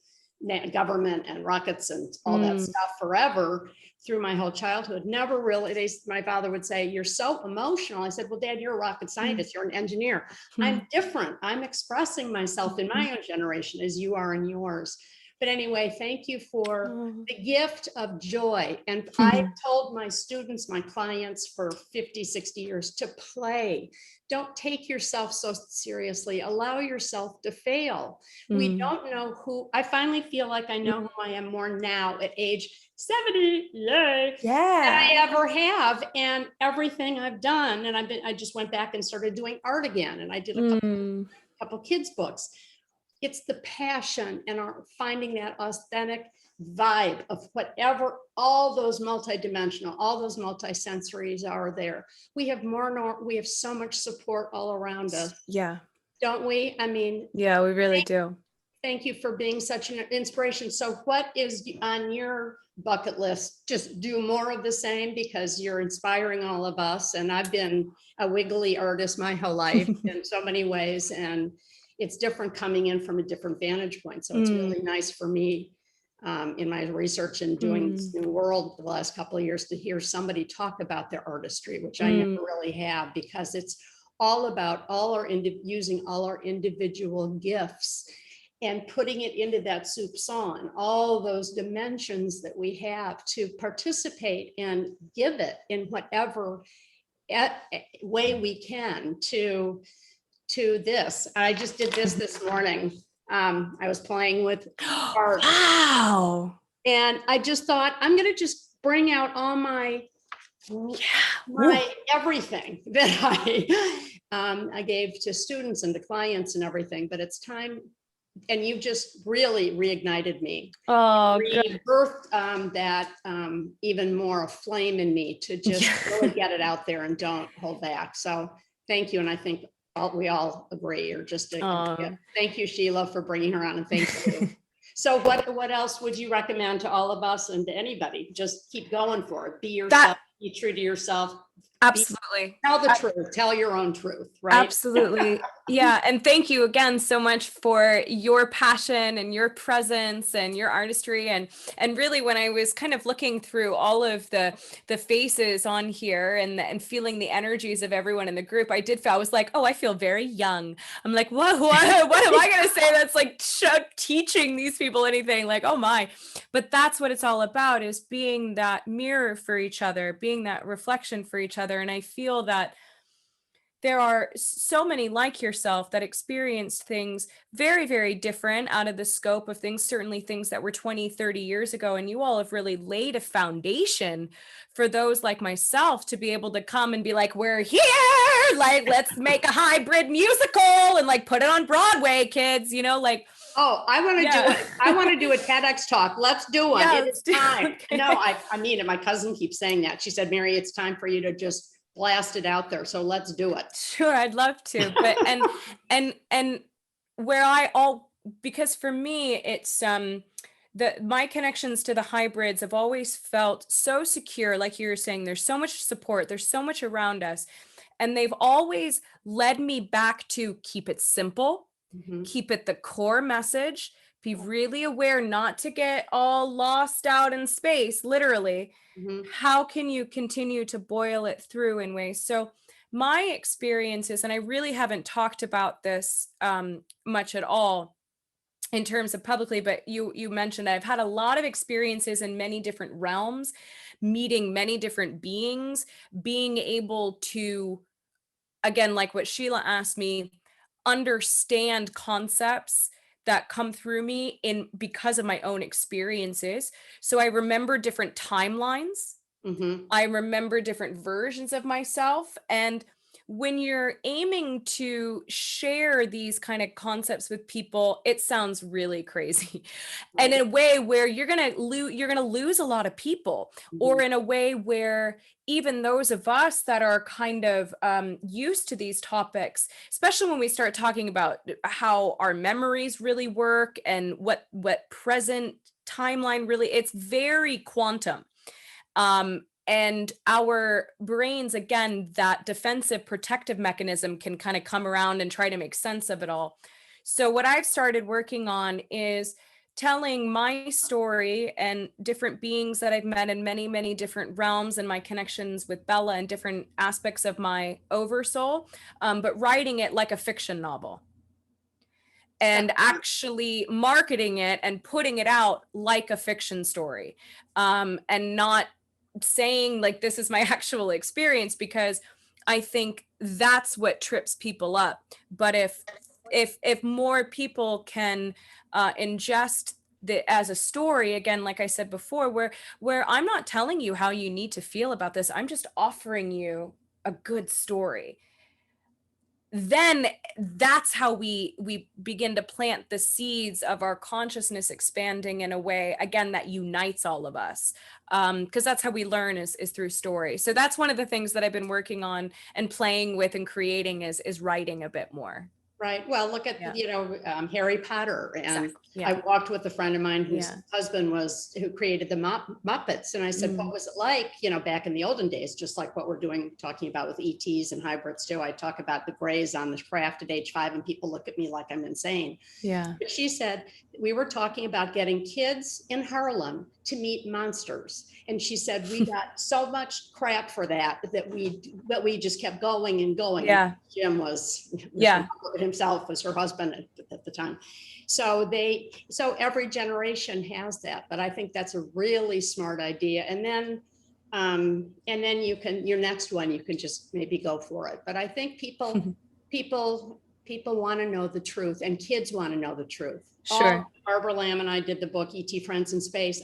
government and rockets and all that stuff forever through my whole childhood, never really, my father would say, you're so emotional. I said, well, Dad, you're a rocket scientist, you're an engineer. I'm different. I'm expressing myself in my own generation as you are in yours. But anyway, thank you for the gift of joy. And I've told my students, my clients for 50, 60 years to play. Don't take yourself so seriously. Allow yourself to fail. We don't know who, I finally feel like I know who I am more now at age 70, yay, than I ever have. And everything I've done, and I just went back and started doing art again. And I did a couple kids' books. It's the passion and finding that authentic vibe of whatever all those multidimensional, all those multisensories are there. We have we have so much support all around us. Yeah. Don't we? I mean, yeah, we really do. Thank you for being such an inspiration. So what is on your bucket list? Just do more of the same, because you're inspiring all of us. And I've been a wiggly artist my whole life in so many ways. And it's different coming in from a different vantage point. So it's really nice for me in my research and doing this new world the last couple of years to hear somebody talk about their artistry, which I never really have, because it's all about using all our individual gifts and putting it into that soupçon, all those dimensions that we have to participate and give it in whatever way we can to this. I just did this morning. I was playing with art. Wow. And I just thought, I'm going to just bring out all my everything that I gave to students and to clients and everything, but it's time. And you just really reignited me. Oh, good. Rebirthed that even more a flame in me to just really get it out there and don't hold back. So thank you. And I think we all agree, or just thank you, Sheila, for bringing her on, and thank you. So what else would you recommend to all of us and to anybody? Just keep going for it. Be yourself, be true to yourself. Absolutely. Tell the truth, tell your own truth, right? Absolutely. Yeah. And thank you again so much for your passion and your presence and your artistry. And really, when I was kind of looking through all of the faces on here and feeling the energies of everyone in the group, I was like, oh, I feel very young. I'm like, what am I going to say that's like teaching these people anything? Like, oh my. But that's what it's all about, is being that mirror for each other, being that reflection for each other. And I feel that there are so many like yourself that experienced things very, very different out of the scope of things, certainly things that were 20, 30 years ago. And you all have really laid a foundation for those like myself to be able to come and be like, we're here, like, let's make a hybrid musical and like put it on Broadway, kids, you know, like. Oh, I want to do it. I want to do a TEDx talk. Let's do one. Yeah, it is time. Okay. No, I mean it. My cousin keeps saying that. She said, Mary, it's time for you to just blast it out there. So let's do it. Sure, I'd love to. But and because for me, it's my connections to the hybrids have always felt so secure. Like you were saying, there's so much support, there's so much around us. And they've always led me back to keep it simple, keep it the core message, be really aware not to get all lost out in space, literally. How can you continue to boil it through in ways? So my experiences, and I really haven't talked about this much at all in terms of publicly, but you mentioned I've had a lot of experiences in many different realms, meeting many different beings, being able to, again, like what Sheila asked me, understand concepts that come through me because of my own experiences. So I remember different timelines. I remember different versions of myself. And when you're aiming to share these kind of concepts with people, it sounds really crazy. And in a way where you're going to lose a lot of people, or in a way where even those of us that are kind of used to these topics, especially when we start talking about how our memories really work and what present timeline really, it's very quantum. And our brains, again, that defensive protective mechanism can kind of come around and try to make sense of it all. So what I've started working on is telling my story and different beings that I've met in many, many different realms, and my connections with Bella and different aspects of my oversoul, but writing it like a fiction novel. And actually marketing it and putting it out like a fiction story, and not saying like this is my actual experience, because I think that's what trips people up. But if more people can ingest as a story, again, like I said before, where I'm not telling you how you need to feel about this, I'm just offering you a good story, then that's how we begin to plant the seeds of our consciousness expanding in a way, again, that unites all of us, because that's how we learn is through story. So that's one of the things that I've been working on and playing with and creating is writing a bit more. Right. Well, look at, Harry Potter. And Exactly. Yeah. I walked with a friend of mine whose husband who created the Muppets. And I said, what was it like, back in the olden days, just like what we're talking about with ETs and hybrids too. I talk about the grays on the craft at age 5 and people look at me like I'm insane. Yeah. But she said, we were talking about getting kids in Harlem to meet monsters. And she said, we got so much crap for that we just kept going and going. Yeah. Jim was himself was her husband at the time. So every generation has that, but I think that's a really smart idea. And then you can, your next one, you can just maybe go for it. But I think people want to know the truth, and kids want to know the truth. Sure. Barbara Lamb and I did the book E.T. Friends in Space.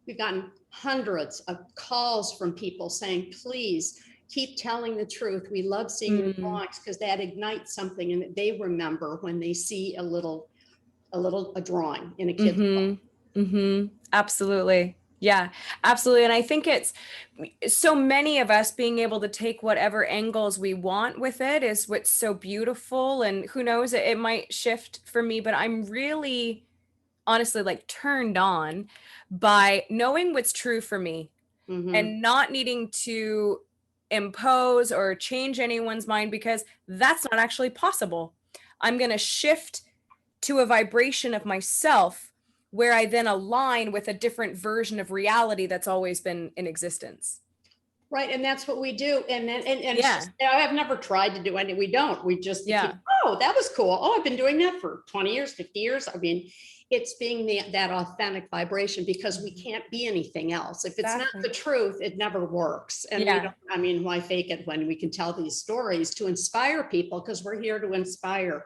We've gotten hundreds of calls from people saying, please, keep telling the truth. We love seeing your Mm. drawings because that ignites something and that they remember when they see a drawing in a kid's book. Absolutely. Yeah, absolutely. And I think it's so many of us being able to take whatever angles we want with it is what's so beautiful. And who knows, it might shift for me, but I'm really honestly like turned on by knowing what's true for me Mhm. and not needing to impose or change anyone's mind because that's not actually possible. I'm going to shift to a vibration of myself where I then align with a different version of reality that's always been in existence. Right, and that's what we do. And it's Yeah. just, I've never tried to do any. We don't. We just Yeah. keep, oh, that was cool. Oh, I've been doing that for 20 years, 50 years. I mean, it's being that authentic vibration because we can't be anything else. If it's not Exactly. the truth, it never works. And we Yeah. don't, I mean, why fake it when we can tell these stories to inspire people? Because we're here to inspire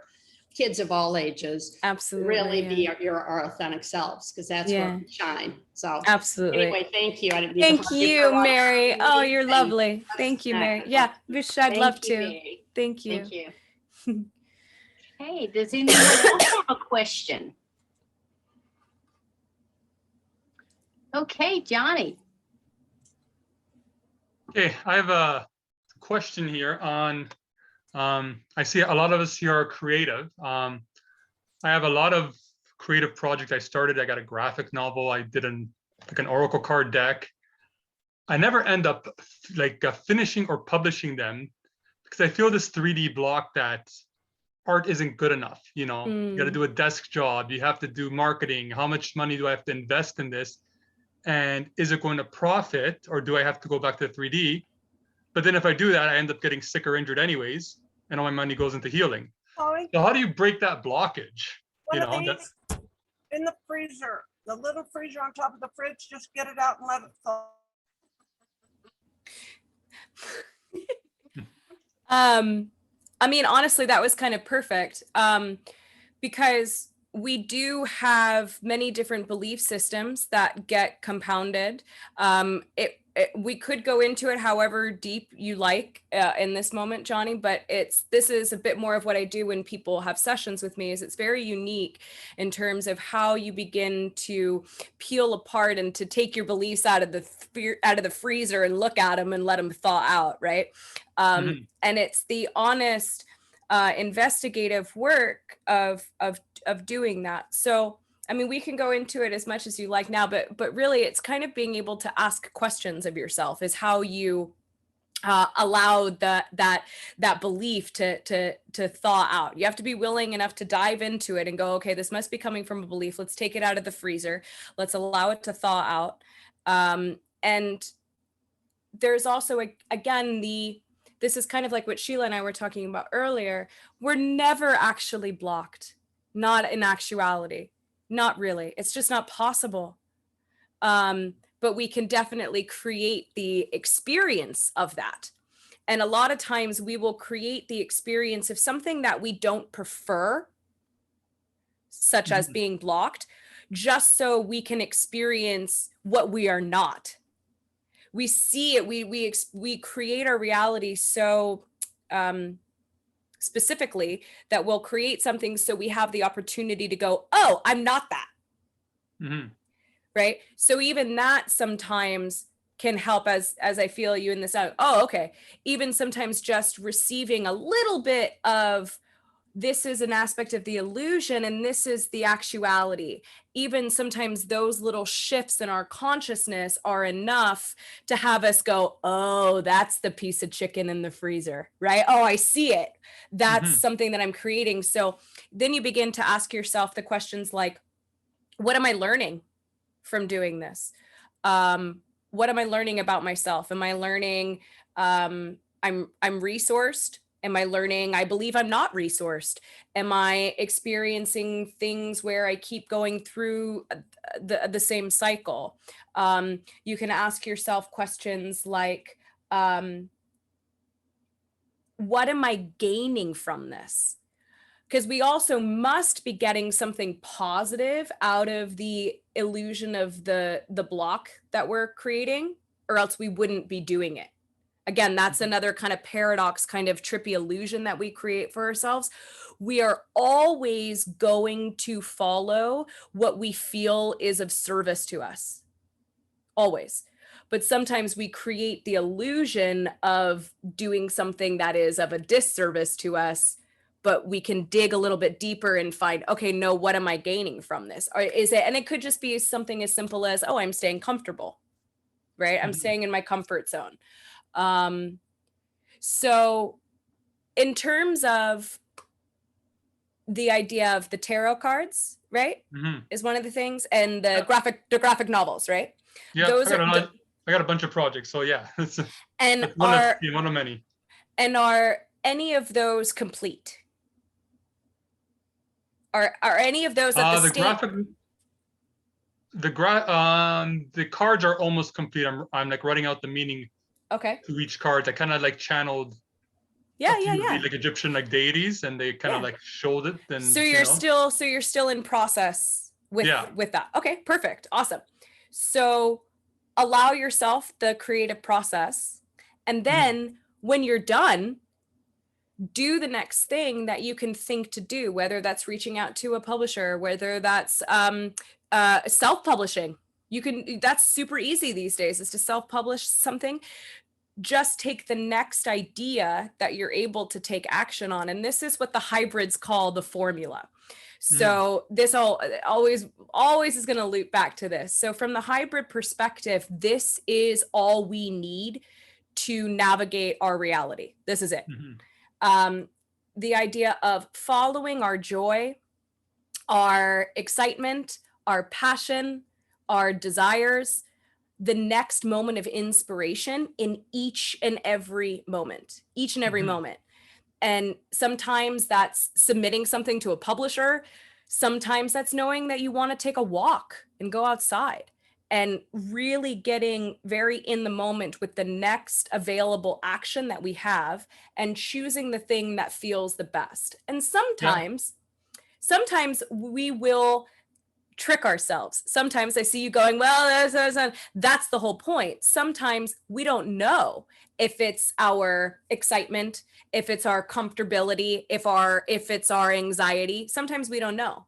kids of all ages. Absolutely. Really yeah. be our authentic selves, because that's Yeah. where we shine. So Absolutely. anyway, thank you. I didn't mean to Thank hold you for you, a long Mary. time. Oh, you're Thanks. lovely. Thank you, Mary. Yeah, wish I'd Thank love you, to. Mary. Thank you. Thank you. Hey, does anyone else have a question? Okay, Johnny. Okay, I have a question here on, I see a lot of us here are creative. I have a lot of creative projects I started. I got a graphic novel. I did an oracle card deck. I never end up finishing or publishing them because I feel this 3D block that art isn't good enough. You know, you got to do a desk job. You have to do marketing. How much money do I have to invest in this? And is it going to profit, or do I have to go back to the 3D? But then if I do that, I end up getting sick or injured anyways, and all my money goes into healing. Cory, So how do you break that blockage? one You of know, these in the freezer, the little freezer on top of the fridge, just get it out and let it thaw. I mean, honestly, that was kind of perfect because we do have many different belief systems that get compounded. We could go into it however deep you like in this moment, Johnny, but this is a bit more of what I do when people have sessions with me. Is it's very unique in terms of how you begin to peel apart and to take your beliefs out of the freezer and look at them and let them thaw out, right? And it's the honest investigative work of doing that. So I mean, we can go into it as much as you like now, but really it's kind of being able to ask questions of yourself is how you allow that belief to thaw out. You have to be willing enough to dive into it and go, okay, this must be coming from a belief. Let's take it out of the freezer. Let's allow it to thaw out. And there's also, again, this is kind of like what Sheila and I were talking about earlier. We're never actually blocked, not in actuality. Not really. It's just not possible. But we can definitely create the experience of that. And a lot of times we will create the experience of something that we don't prefer, such as being blocked, just so we can experience what we are not. We see it, we create our reality so specifically that we'll create something so we have the opportunity to go, oh, I'm not that. Right? So even that sometimes can help as I feel you in this out. Oh, okay. Even sometimes just receiving a little bit of this is an aspect of the illusion and this is the actuality. Even sometimes those little shifts in our consciousness are enough to have us go, oh, that's the piece of chicken in the freezer, right? Oh, I see it. That's something that I'm creating. So then you begin to ask yourself the questions like, what am I learning from doing this? What am I learning about myself? Am I learning I'm resourced? Am I learning I believe I'm not resourced? Am I experiencing things where I keep going through the same cycle? You can ask yourself questions like, what am I gaining from this? Because we also must be getting something positive out of the illusion of the block that we're creating, or else we wouldn't be doing it. Again, that's another kind of paradox, kind of trippy illusion that we create for ourselves. We are always going to follow what we feel is of service to us. Always. But sometimes we create the illusion of doing something that is of a disservice to us, but we can dig a little bit deeper and find, okay, no, what am I gaining from this? Or is it, and it could just be something as simple as, oh, I'm staying comfortable, right? I'm staying in my comfort zone. So in terms of the idea of the tarot cards, right, is one of the things, and the graphic novels, right? Yeah, Those I got a bunch of projects, so yeah, it's one of many. And are any of those complete? Are any of those at the state? The cards are almost complete. I'm like writing out the meaning to each card. I kind of like channeled like Egyptian like deities, and they kind of like showed it. And so you're still in process with that. Okay, perfect, awesome. So allow yourself the creative process, and then when you're done, do the next thing that you can think to do, whether that's reaching out to a publisher, whether that's self-publishing. That's super easy these days, is to self-publish something. Just take the next idea that you're able to take action on. And this is what the hybrids call the formula. So this always is going to loop back to this. So from the hybrid perspective, this is all we need to navigate our reality. This is it. The idea of following our joy, our excitement, our passion, our desires, the next moment of inspiration in each and every moment, moment. And sometimes that's submitting something to a publisher. Sometimes that's knowing that you want to take a walk and go outside, and really getting very in the moment with the next available action that we have, and choosing the thing that feels the best. And sometimes we will trick ourselves. Sometimes I see you going, well, that's the whole point. Sometimes we don't know if it's our excitement, if it's our comfortability, if it's our anxiety. Sometimes we don't know.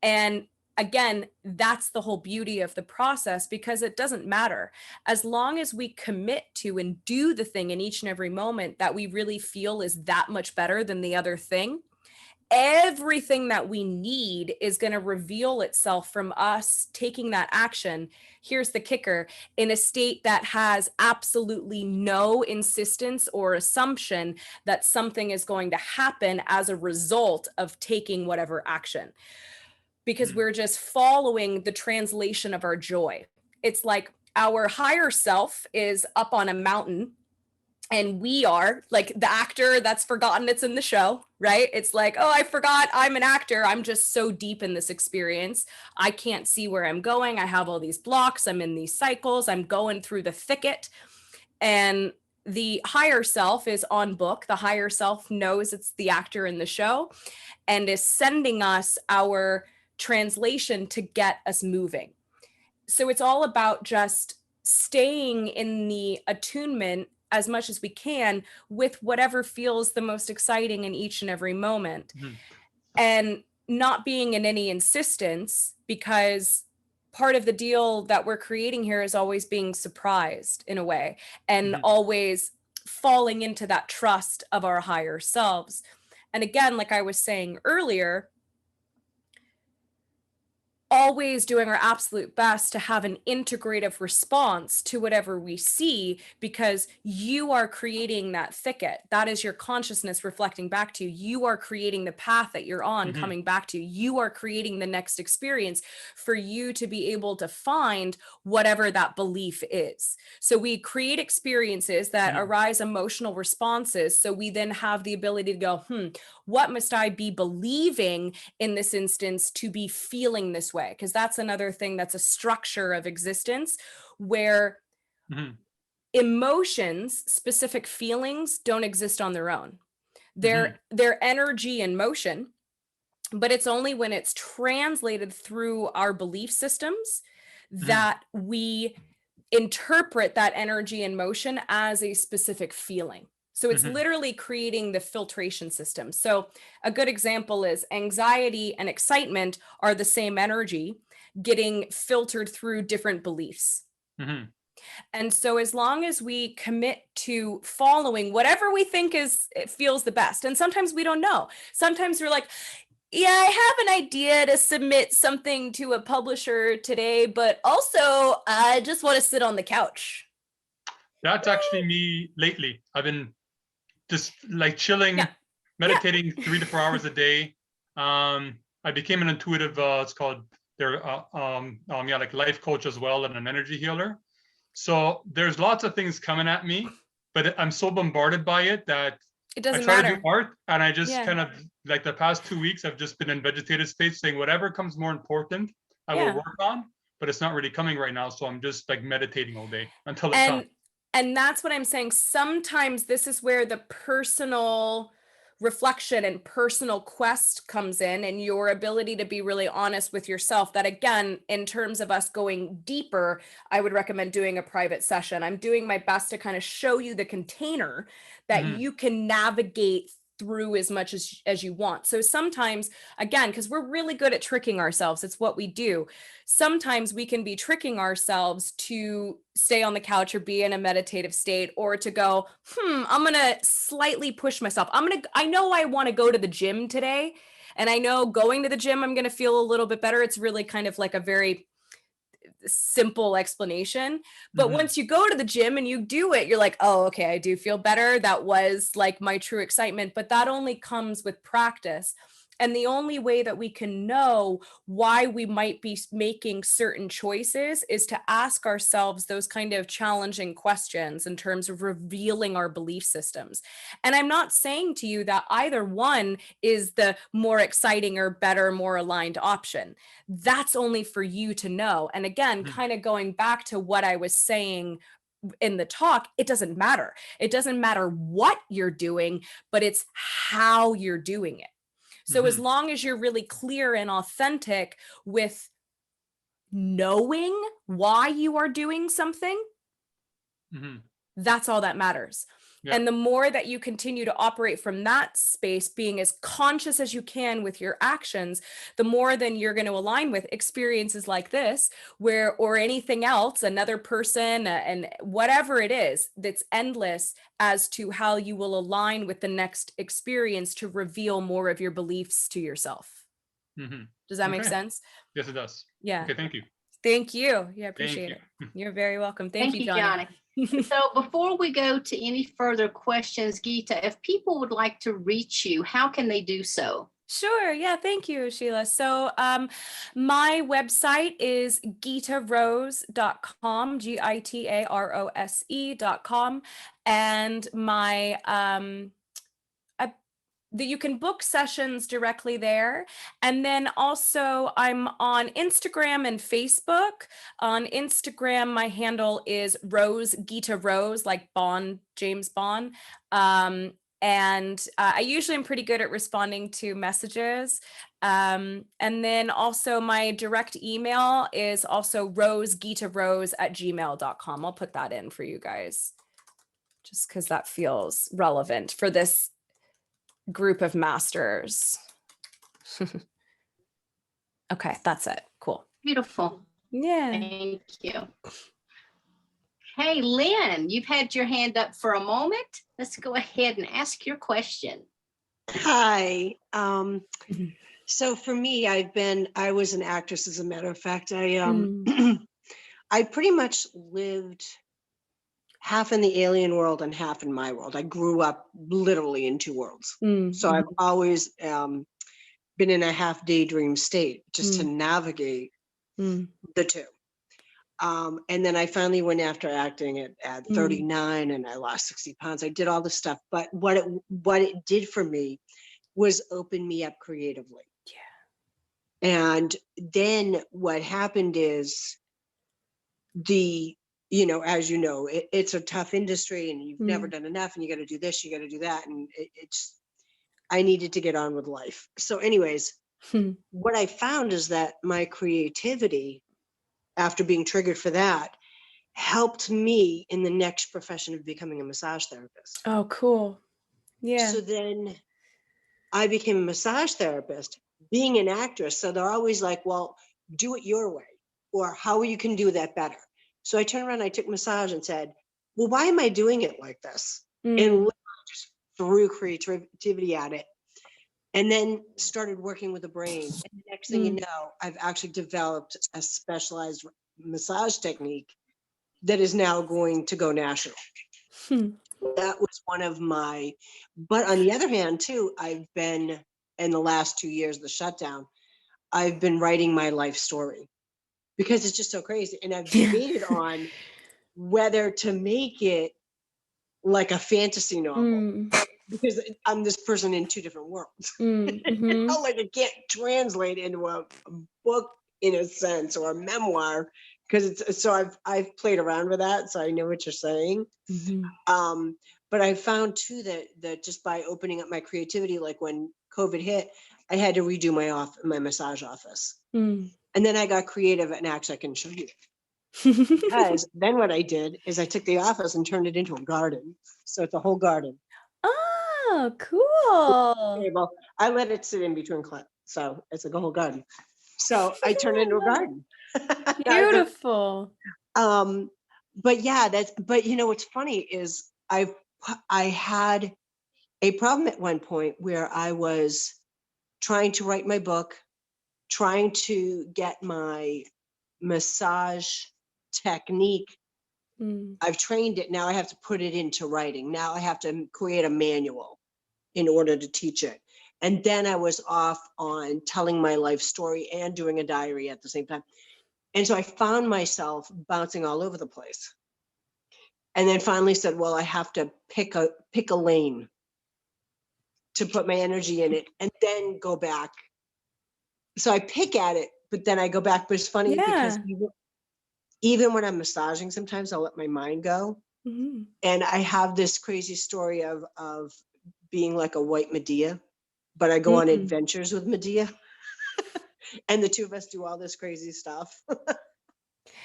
And again, that's the whole beauty of the process, because it doesn't matter. As long as we commit to and do the thing in each and every moment that we really feel is that much better than the other thing, everything that we need is going to reveal itself from us taking that action. Here's the kicker: in a state that has absolutely no insistence or assumption that something is going to happen as a result of taking whatever action, because we're just following the translation of our joy. It's like our higher self is up on a mountain, and we are like the actor that's forgotten it's in the show, right? It's like, oh, I forgot I'm an actor. I'm just so deep in this experience. I can't see where I'm going. I have all these blocks. I'm in these cycles. I'm going through the thicket. And the higher self is on book. The higher self knows it's the actor in the show and is sending us our translation to get us moving. So it's all about just staying in the attunement as much as we can with whatever feels the most exciting in each and every moment, and not being in any insistence, because part of the deal that we're creating here is always being surprised in a way, and always falling into that trust of our higher selves. And again, like I was saying earlier, always doing our absolute best to have an integrative response to whatever we see, because you are creating that thicket. That is your consciousness reflecting back to you. You are creating the path that you're on coming back to you. You are creating the next experience for you to be able to find whatever that belief is. So we create experiences that arise emotional responses. So we then have the ability to go, what must I be believing in this instance to be feeling this way? Because that's another thing that's a structure of existence where emotions, specific feelings, don't exist on their own. They're energy in motion, but it's only when it's translated through our belief systems that we interpret that energy and motion as a specific feeling. So it's Mhm. literally creating the filtration system. So a good example is anxiety and excitement are the same energy getting filtered through different beliefs. Mhm. And so as long as we commit to following whatever we think it feels the best, and sometimes we don't know. Sometimes we're like, yeah, I have an idea to submit something to a publisher today, but also I just want to sit on the couch. That's actually me lately. I've been just like chilling, Yeah. meditating 3 to 4 hours a day. I became an intuitive, it's called, like life coach as well, and an energy healer. So there's lots of things coming at me, but I'm so bombarded by it that It I doesn't try to matter. do art, and I just Yeah. kind of, like the past 2 weeks, I've just been in vegetative state, saying whatever comes more important, I will Yeah. work on, but it's not really coming right now. So I'm just like meditating all day until it comes. And that's what I'm saying. Sometimes this is where the personal reflection and personal quest comes in, and your ability to be really honest with yourself. That, again, in terms of us going deeper, I would recommend doing a private session. I'm doing my best to kind of show you the container that Mhm. you can navigate through as much as you want. So sometimes, again, because we're really good at tricking ourselves, it's what we do. Sometimes we can be tricking ourselves to stay on the couch or be in a meditative state, or to go, I'm going to slightly push myself. I know I want to go to the gym today, and I know going to the gym, I'm going to feel a little bit better. It's really kind of like a very simple explanation. But Mhm. once you go to the gym and you do it, you're like, oh, okay, I do feel better. That was like my true excitement. But that only comes with practice. And the only way that we can know why we might be making certain choices is to ask ourselves those kind of challenging questions in terms of revealing our belief systems. And I'm not saying to you that either one is the more exciting or better, more aligned option. That's only for you to know. And again, Mhm. kind of going back to what I was saying in the talk, it doesn't matter. It doesn't matter what you're doing, but it's how you're doing it. So as Mhm. long as you're really clear and authentic with knowing why you are doing something, Mhm. that's all that matters. Yeah. And the more that you continue to operate from that space, being as conscious as you can with your actions, the more then you're going to align with experiences like this, or anything else, another person, and whatever it is, that's endless as to how you will align with the next experience to reveal more of your beliefs to yourself. Mhm. Does that make Okay. sense? Yes, it does. Yeah. Okay, thank you. Thank you. Yeah, Thank appreciate you. it. You're very welcome. Thank you, Johnny. So before we go to any further questions, Gita, if people would like to reach you, how can they do so? Sure. Yeah. Thank you, Sheila. So my website is gitarose.com, GITAROSE.com. And that you can book sessions directly there. And then also I'm on Instagram and Facebook. On Instagram, my handle is Gita Rose, like Bond, James Bond. And I usually am pretty good at responding to messages. And then also my direct email is also rosegitarose@gmail.com. I'll put that in for you guys, just because that feels relevant for this group of masters. Okay, that's it. Cool. Beautiful. Yeah. Thank you. Hey, Lynn, you've had your hand up for a moment. Let's go ahead and ask your question. Hi. So for me, I was an actress, as a matter of fact. I pretty much lived half in the alien world and half in my world. I grew up literally in two worlds. So I've always been in a half daydream state just to navigate the two. And then I finally went after acting at 39, and I lost 60 pounds. I did all this stuff, but what it did for me was open me up creatively. Yeah. And then what happened is as you know, it's a tough industry, and you've never done enough, and you got to do this, you got to do that. And I needed to get on with life. So anyways, what I found is that my creativity, after being triggered for that, helped me in the next profession of becoming a massage therapist. Oh, cool. Yeah. So then I became a massage therapist, being an actress. So they're always like, well, do it your way, or how you can do that better. So I turned around, I took massage and said, well, why am I doing it like this? And literally just threw creativity at it. And then started working with the brain. And the next thing you know, I've actually developed a specialized massage technique that is now going to go national. That was one of my, but on the other hand too, I've been, in the last 2 years of the shutdown, I've been writing my life story because it's just so crazy. And I've debated on whether to make it like a fantasy novel because I'm this person in two different worlds. Like it can't translate into a book in a sense, or a memoir, because it's so I've played around with that, so I know what you're saying. But I found too that just by opening up my creativity, like when COVID hit, I had to redo my massage office, and then I got creative, and actually I can show you. Because then what I did is I took the office and turned it into a garden, so it's a whole garden. Oh, cool. I let it sit in between clips, so it's like a whole garden. So I turned it into a garden. Beautiful. But yeah, but you know what's funny is I had a problem at one point where I was trying to write my book, trying to get my massage technique. I've trained it. Now I have to put it into writing. Now I have to create a manual in order to teach it. And then I was off on telling my life story and doing a diary at the same time. And so I found myself bouncing all over the place. And then finally said, well, I have to pick a lane to put my energy in it and then go back. So I pick at it, but then I go back. But it's funny because even when I'm massaging, sometimes I'll let my mind go. And I have this crazy story of being like a white Medea, but I go on adventures with Medea. And the two of us do all this crazy stuff.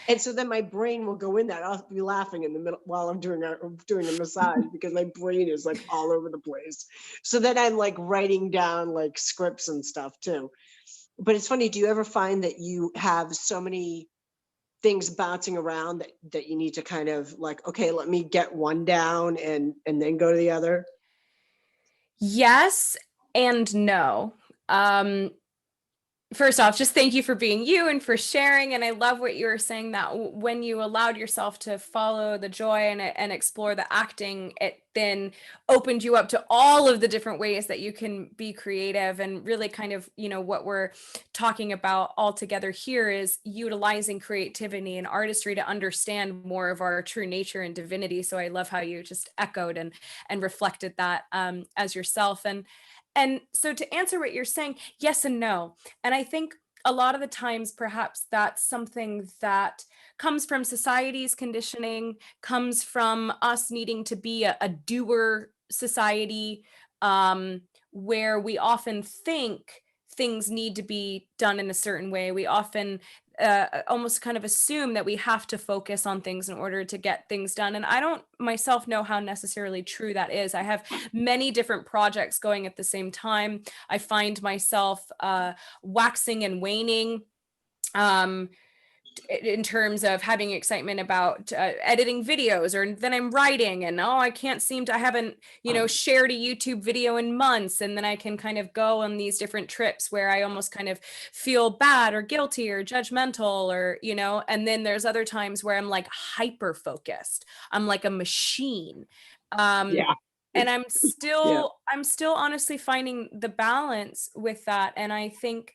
And so then my brain will go in that. I'll be laughing in the middle while I'm doing a massage because my brain is like all over the place. So then I'm like writing down like scripts and stuff too. But it's funny, do you ever find that you have so many things bouncing around that you need to kind of like, okay, let me get one down and then go to the other? Yes and no. First off, just thank you for being you and for sharing. And I love what you were saying, that when you allowed yourself to follow the joy and explore the acting, it then opened you up to all of the different ways that you can be creative. And really kind of, what we're talking about all together here is utilizing creativity and artistry to understand more of our true nature and divinity. So I love how you just echoed and reflected that as yourself. And so to answer what you're saying, yes and no. And I think a lot of the times, perhaps that's something that comes from society's conditioning, comes from us needing to be a doer society, where we often think things need to be done in a certain way. We often almost kind of assume that we have to focus on things in order to get things done. And I don't myself know how necessarily true that is. I have many different projects going at the same time. I find myself waxing and waning in terms of having excitement about editing videos, or then I'm writing and I haven't shared a YouTube video in months, and then I can kind of go on these different trips where I almost kind of feel bad or guilty or judgmental, or and then there's other times where I'm like hyper focused. I'm like a machine. And I'm still honestly finding the balance with that. And I think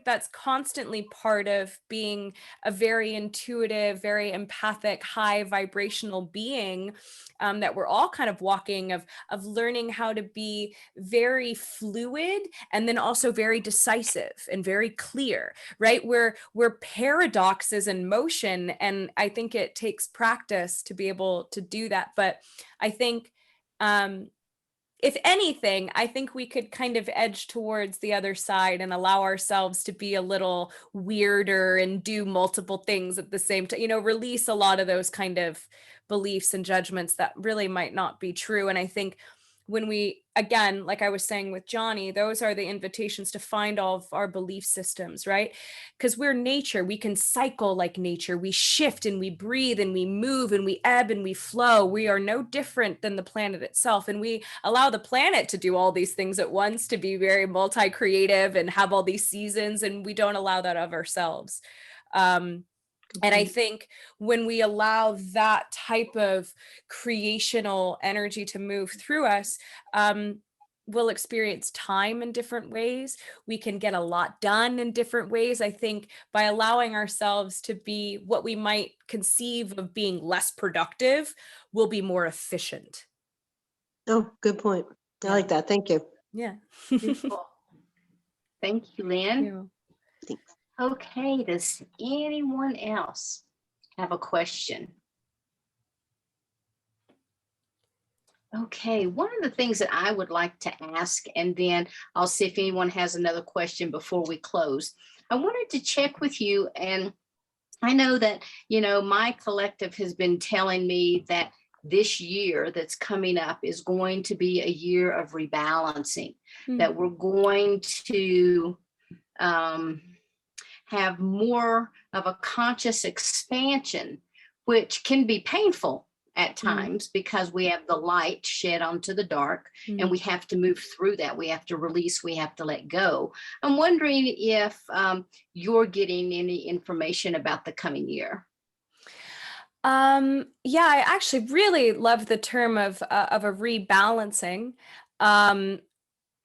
that's constantly part of being a very intuitive, very empathic, high vibrational being, that we're all kind of walking of learning how to be very fluid and then also very decisive and very clear, right? We're paradoxes in motion. And I think it takes practice to be able to do that. But I think if anything, I think we could kind of edge towards the other side and allow ourselves to be a little weirder and do multiple things at the same time, release a lot of those kind of beliefs and judgments that really might not be true. And I think when we, again, like I was saying with Johnny, those are the invitations to find all of our belief systems, right? Because we're nature. We can cycle like nature. We shift and we breathe and we move and we ebb and we flow. We are no different than the planet itself. And we allow the planet to do all these things at once, to be very multi-creative and have all these seasons. And we don't allow that of ourselves. And I think when we allow that type of creational energy to move through us, we'll experience time in different ways. We can get a lot done in different ways. I think by allowing ourselves to be what we might conceive of being less productive, we'll be more efficient. Oh, good point. I like that. Thank you. Yeah. Beautiful. Thank you, Lynn. Thanks. Okay, does anyone else have a question? Okay, one of the things that I would like to ask, and then I'll see if anyone has another question before we close. I wanted to check with you, and I know that, my collective has been telling me that this year that's coming up is going to be a year of rebalancing, that we're going to have more of a conscious expansion, which can be painful at times because we have the light shed onto the dark and we have to move through that. We have to release, we have to let go. I'm wondering if you're getting any information about the coming year. Yeah, I actually really love the term of a rebalancing.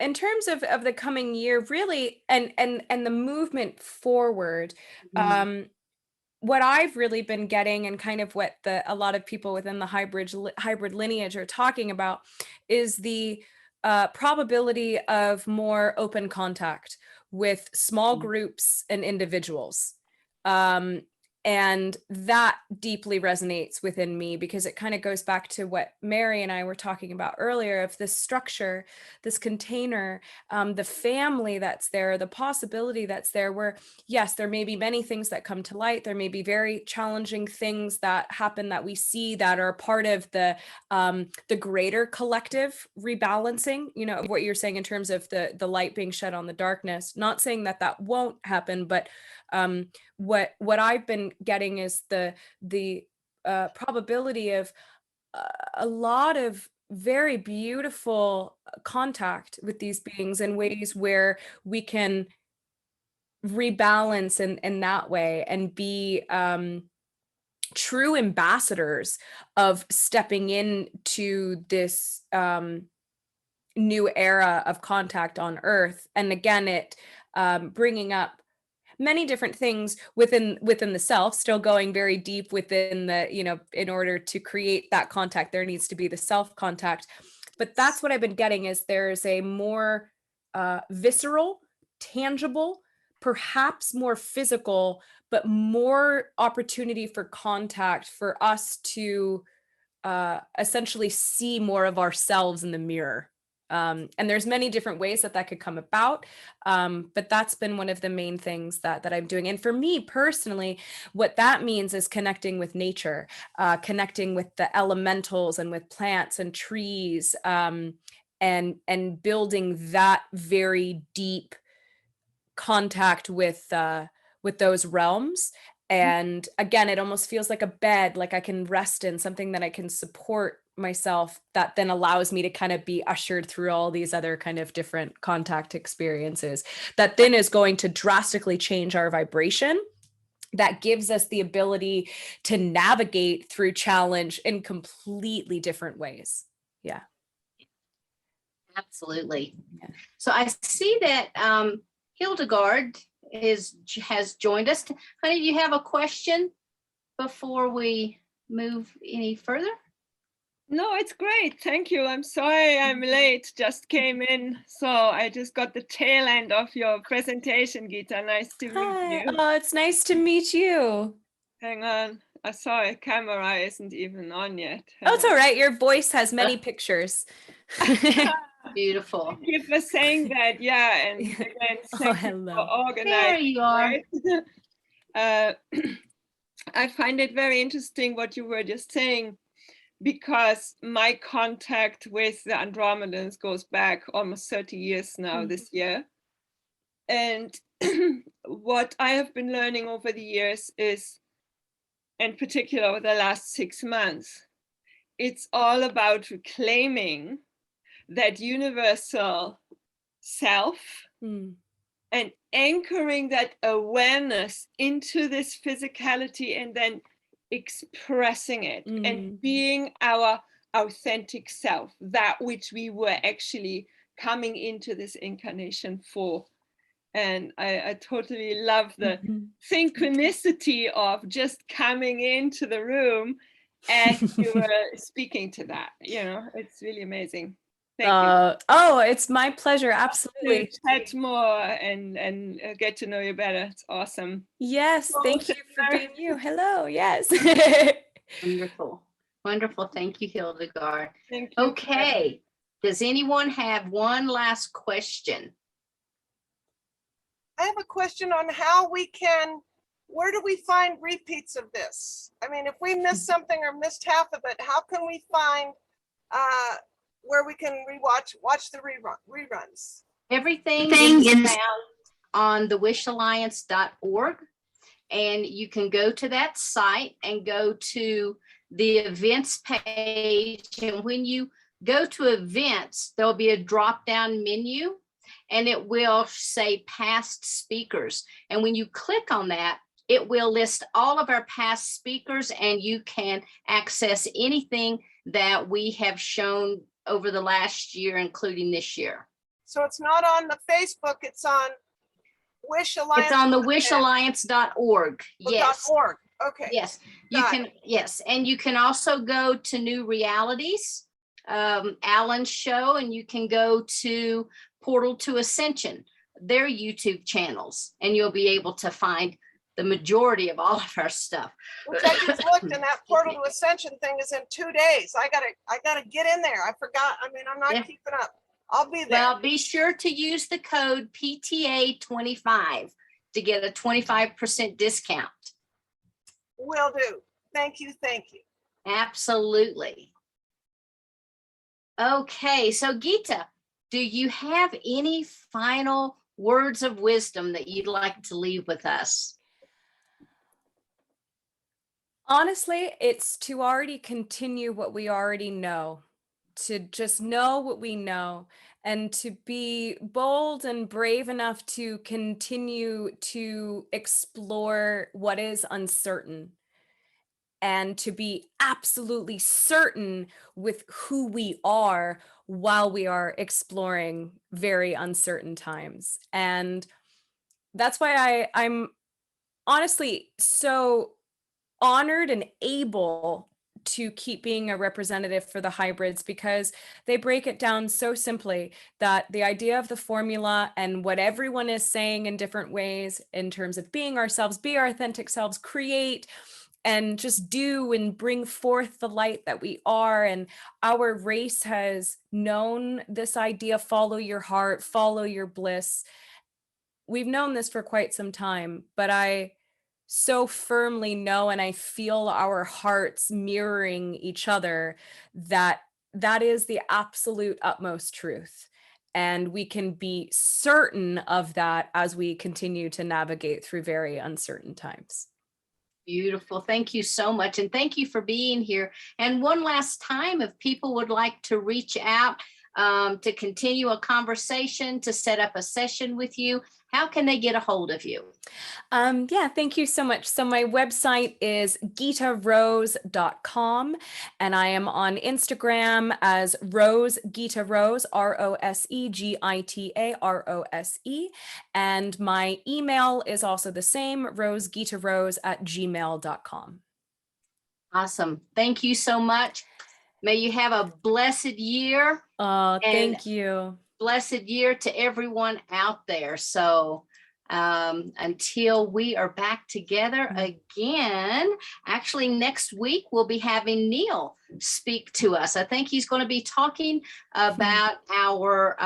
In terms of the coming year, really, and the movement forward, what I've really been getting, and kind of what a lot of people within the hybrid lineage are talking about, is the probability of more open contact with small groups and individuals. And that deeply resonates within me, because it kind of goes back to what Mary and I were talking about earlier, of this structure, this container, the family that's there, the possibility that's there, where, yes, there may be many things that come to light. There may be very challenging things that happen that we see that are part of the greater collective rebalancing, of what you're saying in terms of the light being shed on the darkness. Not saying that won't happen, but what I've been getting is the probability of a lot of very beautiful contact with these beings in ways where we can rebalance in that way and be true ambassadors of stepping into this new era of contact on Earth. And again, it bringing up many different things within the self, still going very deep within the, in order to create that contact, there needs to be the self contact. But that's what I've been getting, is there's a more visceral, tangible, perhaps more physical, but more opportunity for contact for us to essentially see more of ourselves in the mirror. And there's many different ways that could come about. But that's been one of the main things that I'm doing. And for me personally, what that means is connecting with nature, connecting with the elementals and with plants and trees, and building that very deep contact with those realms. And again, it almost feels like a bed, like I can rest in, something that I can support myself, that then allows me to kind of be ushered through all these other kind of different contact experiences, that then is going to drastically change our vibration, that gives us the ability to navigate through challenge in completely different ways. Yeah. Absolutely. Yeah. So I see that Hildegard has joined us. Honey, do you have a question before we move any further? No, it's great. Thank you. I'm sorry I'm late. Just came in. So I just got the tail end of your presentation, Gita. Nice to meet you. Oh, it's nice to meet you. Hang on. I saw a camera isn't even on yet. Oh, it's all right. Your voice has many pictures. Beautiful. Thank you for saying that. Yeah, and again, thank you hello. for organizing. There you are. Right? I find it very interesting what you were just saying, because my contact with the Andromedans goes back almost 30 years now this year. And what I have been learning over the years is, in particular over the last 6 months, it's all about reclaiming that universal self and anchoring that awareness into this physicality and then expressing it and being our authentic self, that which we were actually coming into this incarnation for. And I totally love the synchronicity of just coming into the room and you were speaking to that. You know, it's really amazing. Thank you. Oh, it's my pleasure. Absolutely. To chat more and get to know you better. It's awesome. Yes, thank you for being you. Hello, yes. Wonderful. Wonderful. Thank you, Hildegard. Thank you. Okay. Does anyone have one last question? I have a question on how we can, where do we find repeats of this? I mean, if we missed something or missed half of it, how can we find where we can watch the reruns? Everything is found on thewishalliance.org, and you can go to that site and go to the events page. And when you go to events, there'll be a drop-down menu, and it will say past speakers. And when you click on that, it will list all of our past speakers, and you can access anything that we have shown over the last year, including this year. So it's not on the Facebook, it's on Wish Alliance. It's on the wishalliance.org. Yes. .org. Okay. Yes, you can. Yes, and you can also go to New Realities, Alan's show, and you can go to Portal to Ascension, their YouTube channels, and you'll be able to find the majority of all of our stuff. Which I just looked, and that Portal to Ascension thing is in 2 days. I gotta get in there. I forgot. I mean, I'm not keeping up. I'll be there. Well, be sure to use the code PTA25 to get a 25% discount. Will do. Thank you. Thank you. Absolutely. Okay, so Gita, do you have any final words of wisdom that you'd like to leave with us? Honestly, it's to already continue what we already know, to just know what we know, and to be bold and brave enough to continue to explore what is uncertain, and to be absolutely certain with who we are while we are exploring very uncertain times. And that's why I'm honestly so honored and able to keep being a representative for the hybrids, because they break it down so simply that the idea of the formula and what everyone is saying in different ways in terms of being ourselves, be our authentic selves, create, and just do and bring forth the light that we are. And our race has known this idea, follow your heart, follow your bliss. We've known this for quite some time, but I so firmly know, and I feel our hearts mirroring each other, that that is the absolute utmost truth. And we can be certain of that as we continue to navigate through very uncertain times. Beautiful. Thank you so much. And thank you for being here. And one last time, if people would like to reach out to continue a conversation, to set up a session with you, how can they get a hold of you? Yeah, thank you so much. So my website is gitarose.com, and I am on Instagram as Rose Gita Rose, ROSEGITAROSE. And my email is also the same, rosegitarose@gmail.com. Awesome. Thank you so much. May you have a blessed year. Thank you. Blessed year to everyone out there. So until we are back together again. Actually, next week we'll be having Neil speak to us. I think he's going to be talking about our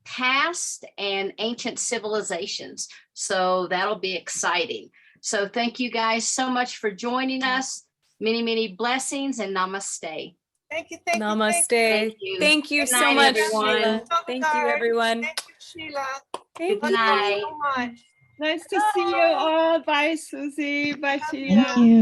past and ancient civilizations. So that'll be exciting. So thank you guys so much for joining us. Many, many blessings and namaste. Thank you. Thank you. Namaste. Thank you. Thank you Good so night, much, everyone. Sheila. Thank you, everyone. Thank you, Sheila. Thank Good you. night. So much. Nice to see you all. Bye, Susie. Bye, Sheila. Thank you.